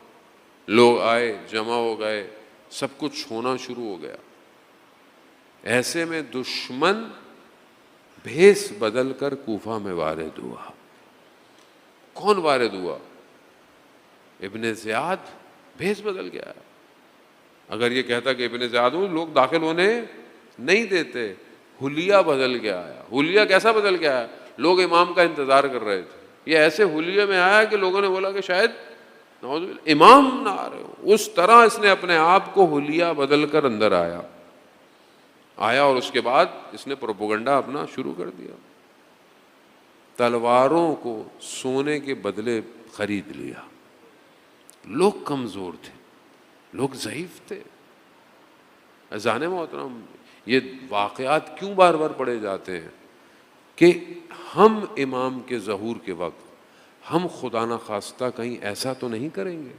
لوگ آئے، جمع ہو گئے، سب کچھ ہونا شروع ہو گیا۔ ایسے میں دشمن بھیس بدل کر کوفہ میں وارد ہوا۔ کون وارد ہوا؟ ابن زیاد بھیس بدل گیا۔ اگر یہ کہتا کہ ابن زیاد ہوں، لوگ داخل ہونے نہیں دیتے۔ حلیہ بدل کے آیا۔ حلیہ کیسا بدل کے آیا؟ لوگ امام کا انتظار کر رہے تھے، یہ ایسے حلیہ میں آیا کہ لوگوں نے بولا کہ شاید نعوذ باللہ امام نہ آ رہے ہو۔ اس طرح اس نے اپنے آپ کو حلیہ بدل کر اندر آیا اور اس کے بعد اس نے پروپیگنڈا اپنا شروع کر دیا۔ تلواروں کو سونے کے بدلے خرید لیا۔ لوگ کمزور تھے، لوگ ضعیف تھے۔ اذان محترم، یہ واقعات کیوں بار بار پڑھے جاتے ہیں؟ کہ ہم امام کے ظہور کے وقت ہم خدا نخواستہ کہیں ایسا تو نہیں کریں گے۔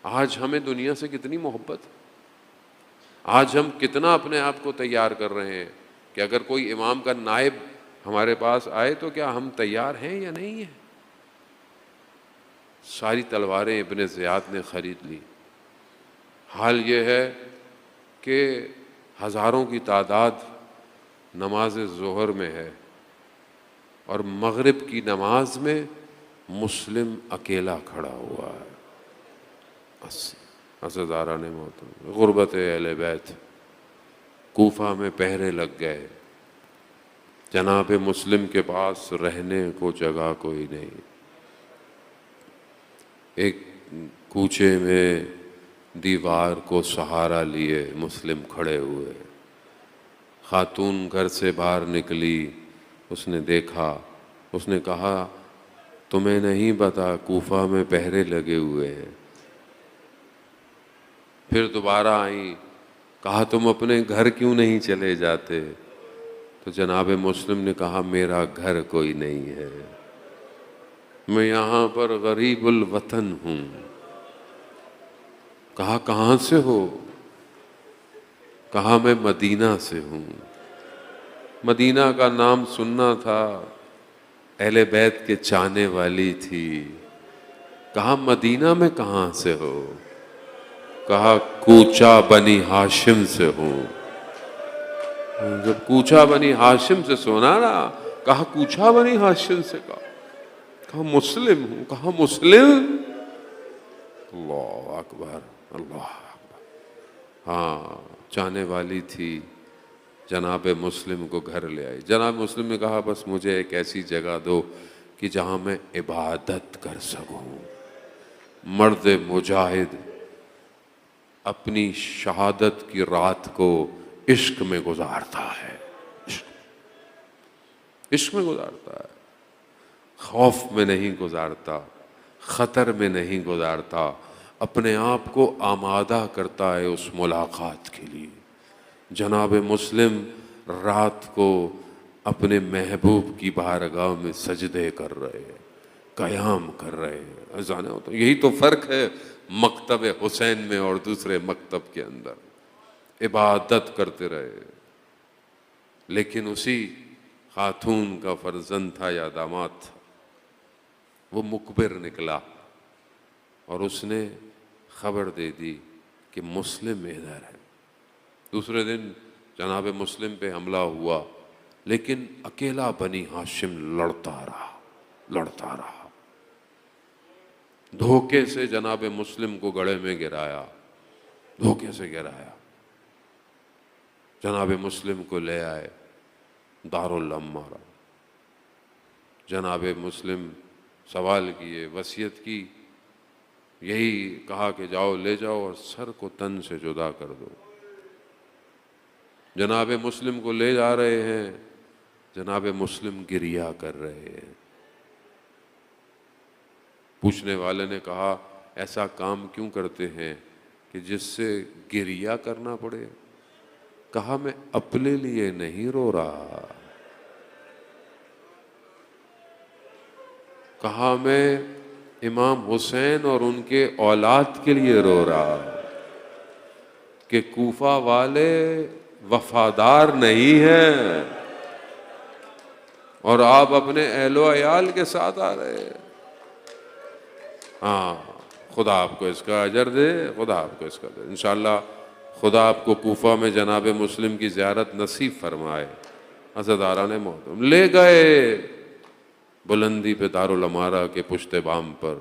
آج ہمیں دنیا سے کتنی محبت، آج ہم کتنا اپنے آپ کو تیار کر رہے ہیں کہ اگر کوئی امام کا نائب ہمارے پاس آئے تو کیا ہم تیار ہیں یا نہیں ہیں؟ ساری تلواریں ابن زیاد نے خرید لی۔ حال یہ ہے کہ ہزاروں کی تعداد نماز ظہر میں ہے اور مغرب کی نماز میں مسلم اکیلا کھڑا ہوا ہے۔ عزیزاران محترم، غربت اہل بیت، کوفہ میں پہرے لگ گئے۔ جناب مسلم کے پاس رہنے کو جگہ کوئی نہیں۔ ایک کوچے میں دیوار کو سہارا لیے مسلم کھڑے ہوئے۔ خاتون گھر سے باہر نکلی، اس نے دیکھا، اس نے کہا تمہیں نہیں پتا کوفہ میں پہرے لگے ہوئے ہیں؟ پھر دوبارہ آئیں، کہا تم اپنے گھر کیوں نہیں چلے جاتے؟ تو جناب مسلم نے کہا میرا گھر کوئی نہیں ہے، میں یہاں پر غریب الوطن ہوں۔ کہا کہاں سے ہو؟ کہا میں مدینہ سے ہوں۔ مدینہ کا نام سننا تھا، اہل بیت کے چاہنے والی تھی۔ کہا مدینہ میں کہاں سے ہو؟ کہا کوچہ بنی ہاشم سے ہوں۔ جب کوچہ بنی ہاشم سے سنا نا، کہا کوچہ بنی ہاشم سے، کہا مسلم ہوں۔ کہا مسلم؟ اللہ اکبر، اللہ اکبر۔ ہاں، چاہنے والی تھی، جناب مسلم کو گھر لے آئی۔ جناب مسلم نے کہا بس مجھے ایک ایسی جگہ دو کہ جہاں میں عبادت کر سکوں۔ مرد مجاہد اپنی شہادت کی رات کو عشق میں گزارتا ہے، عشق میں گزارتا ہے، خوف میں نہیں گزارتا، خطر میں نہیں گزارتا، اپنے آپ کو آمادہ کرتا ہے اس ملاقات کے لیے۔ جناب مسلم رات کو اپنے محبوب کی بارگاہ میں سجدے کر رہے ہیں، قیام کر رہے ہیں۔ اذان ہوتا، یہی تو فرق ہے مکتب حسین میں اور دوسرے مکتب کے اندر۔ عبادت کرتے رہے، لیکن اسی خاتون کا فرزند تھا یا داماد تھا، وہ مقبر نکلا اور اس نے خبر دے دی کہ مسلم ادھر ہے۔ دوسرے دن جناب مسلم پہ حملہ ہوا، لیکن اکیلا بنی ہاشم لڑتا رہا، دھوکے سے جناب مسلم کو گڑھے میں گرایا، دھوکے سے گرایا۔ جناب مسلم کو لے آئے دارالعمارہ۔ جناب مسلم سوال کیے، وصیت کی، یہی کہا کہ جاؤ لے جاؤ اور سر کو تن سے جدا کر دو۔ جناب مسلم کو لے جا رہے ہیں، جناب مسلم گریہ کر رہے ہیں۔ پوچھنے والے نے کہا ایسا کام کیوں کرتے ہیں کہ جس سے گریہ کرنا پڑے؟ کہا میں اپنے لیے نہیں رو رہا، کہا میں امام حسین اور ان کے اولاد کے لیے رو رہا کہ کوفہ والے وفادار نہیں ہیں اور آپ اپنے اہل و عیال کے ساتھ آ رہے ہیں۔ ہاں، خدا آپ کو اس کا اجر دے، خدا آپ کو اس کا دے انشاءاللہ۔ خدا آپ کو کوفہ میں جناب مسلم کی زیارت نصیب فرمائے۔ عزاداران محترم، لے گئے بلندی پہ دارالعمارہ کے پشت بام پر۔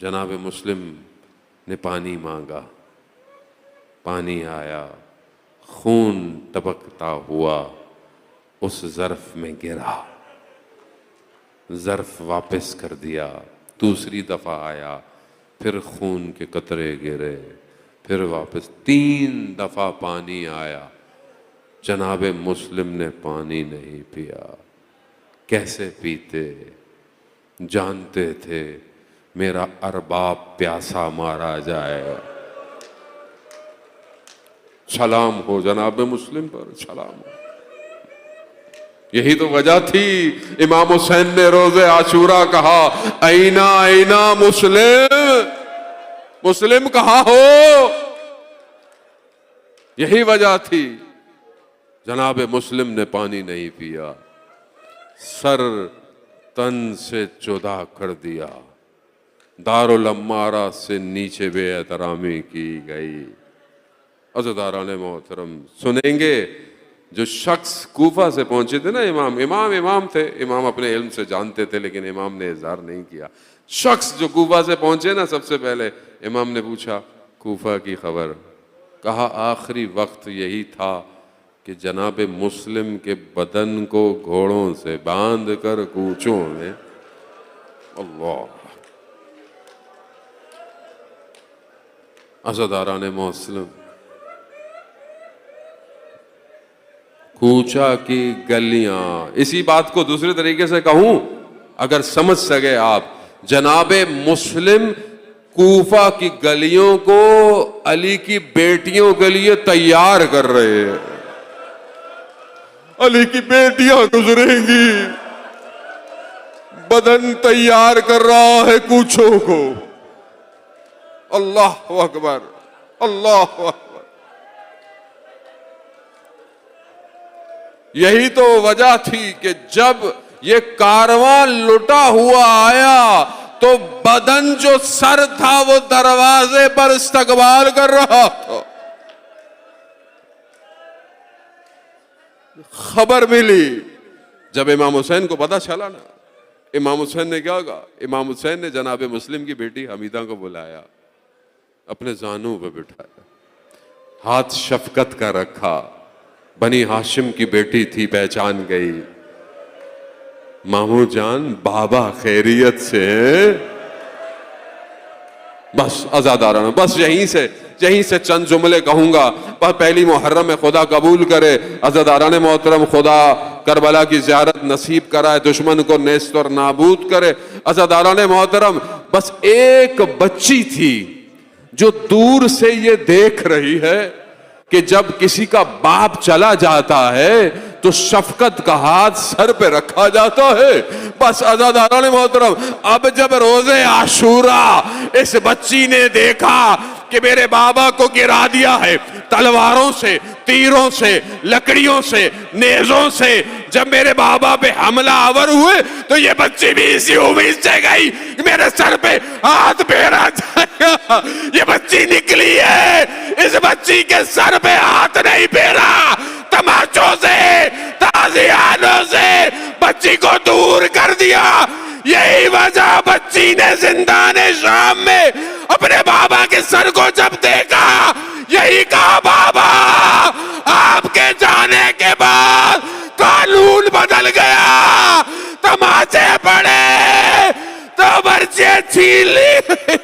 جناب مسلم نے پانی مانگا، پانی آیا، خون ٹپکتا ہوا اس ظرف میں گرا، ظرف واپس کر دیا، دوسری دفعہ آیا، پھر خون کے قطرے گرے، پھر واپس، 3 دفعہ پانی آیا۔ جناب مسلم نے پانی نہیں پیا۔ کیسے پیتے؟ جانتے تھے میرا ارباب پیاسا مارا جائے۔ سلام ہو جناب مسلم پر، سلام ہو۔ یہی تو وجہ تھی امام حسین نے روز عاشورہ کہا اینا اینا مسلم، مسلم کہاں ہو؟ یہی وجہ تھی۔ جناب مسلم نے پانی نہیں پیا، سر تن سے جدا کر دیا، دارالعمارہ سے نیچے بے احترامی کی گئی۔ عزاداران محترم، سنیں گے جو شخص کوفہ سے پہنچے تھے نا، امام تھے، امام اپنے علم سے جانتے تھے لیکن امام نے اظہار نہیں کیا۔ شخص جو کوفہ سے پہنچے نا، سب سے پہلے امام نے پوچھا کوفہ کی خبر، کہا آخری وقت یہی تھا کہ جناب مسلم کے بدن کو گھوڑوں سے باندھ کر کوچوں میں، اللہ، عزاداران مسلم، کوچہ کی گلیاں۔ اسی بات کو دوسرے طریقے سے کہوں اگر سمجھ سکے آپ، جناب مسلم کوفہ کی گلیوں کو علی کی بیٹیوں کے لیے تیار کر رہے ہیں۔ علی کی بیٹیاں گزریں گی، بدن تیار کر رہا ہے کوچوں کو۔ اللہ اکبر، اللہ اکبر۔ یہی تو وجہ تھی کہ جب یہ کارواں لٹا ہوا آیا تو بدن جو سر تھا وہ دروازے پر استقبال کر رہا تھا۔ خبر ملی جب امام حسین کو پتہ چلا نا، امام حسین نے کیا کہا؟ امام حسین نے جناب مسلم کی بیٹی حمیدہ کو بلایا، اپنے زانوں پہ بٹھایا، ہاتھ شفقت کا رکھا، بنی ہاشم کی بیٹی تھی، پہچان گئی، مامو جان بابا خیریت سے ہیں؟ بس عزاداران، بس یہیں سے چند جملے کہوں گا، پہلی محرم میں خدا قبول کرے۔ عزاداران محترم، خدا کربلا کی زیارت نصیب کرائے، دشمن کو نیست اور نابود کرے۔ عزاداران محترم، بس ایک بچی تھی جو دور سے یہ دیکھ رہی ہے کہ جب کسی کا باپ چلا جاتا ہے تو شفقت کا ہاتھ سر پہ رکھا جاتا ہے۔ بس عزاداران محترم، اب جب روز عاشورہ اس بچی نے دیکھا کہ میرے بابا کو گرا دیا ہے تلواروں سے، تیروں سے، لکڑیوں سے، نیزوں سے، جب میرے بابا پہ حملہ آور ہوئے تو یہ بچی بھی اسی امید سے گئی میرے سر پہ ہاتھ پھیرا جائے گا. یہ بچی نکلی ہے, اس بچی کے سر پہ ہاتھ نہیں پھیرا, تماچوں سے تازیانوں سے بچی کو دور کر دیا. یہی وجہ بچی نے زندان شام میں اپنے بابا کے سر کو جب دیکھا, یہی کہا بابا آپ کے جانے کے بعد قانون بدل گیا, تماچے پڑے تو مرچیں چھین لی.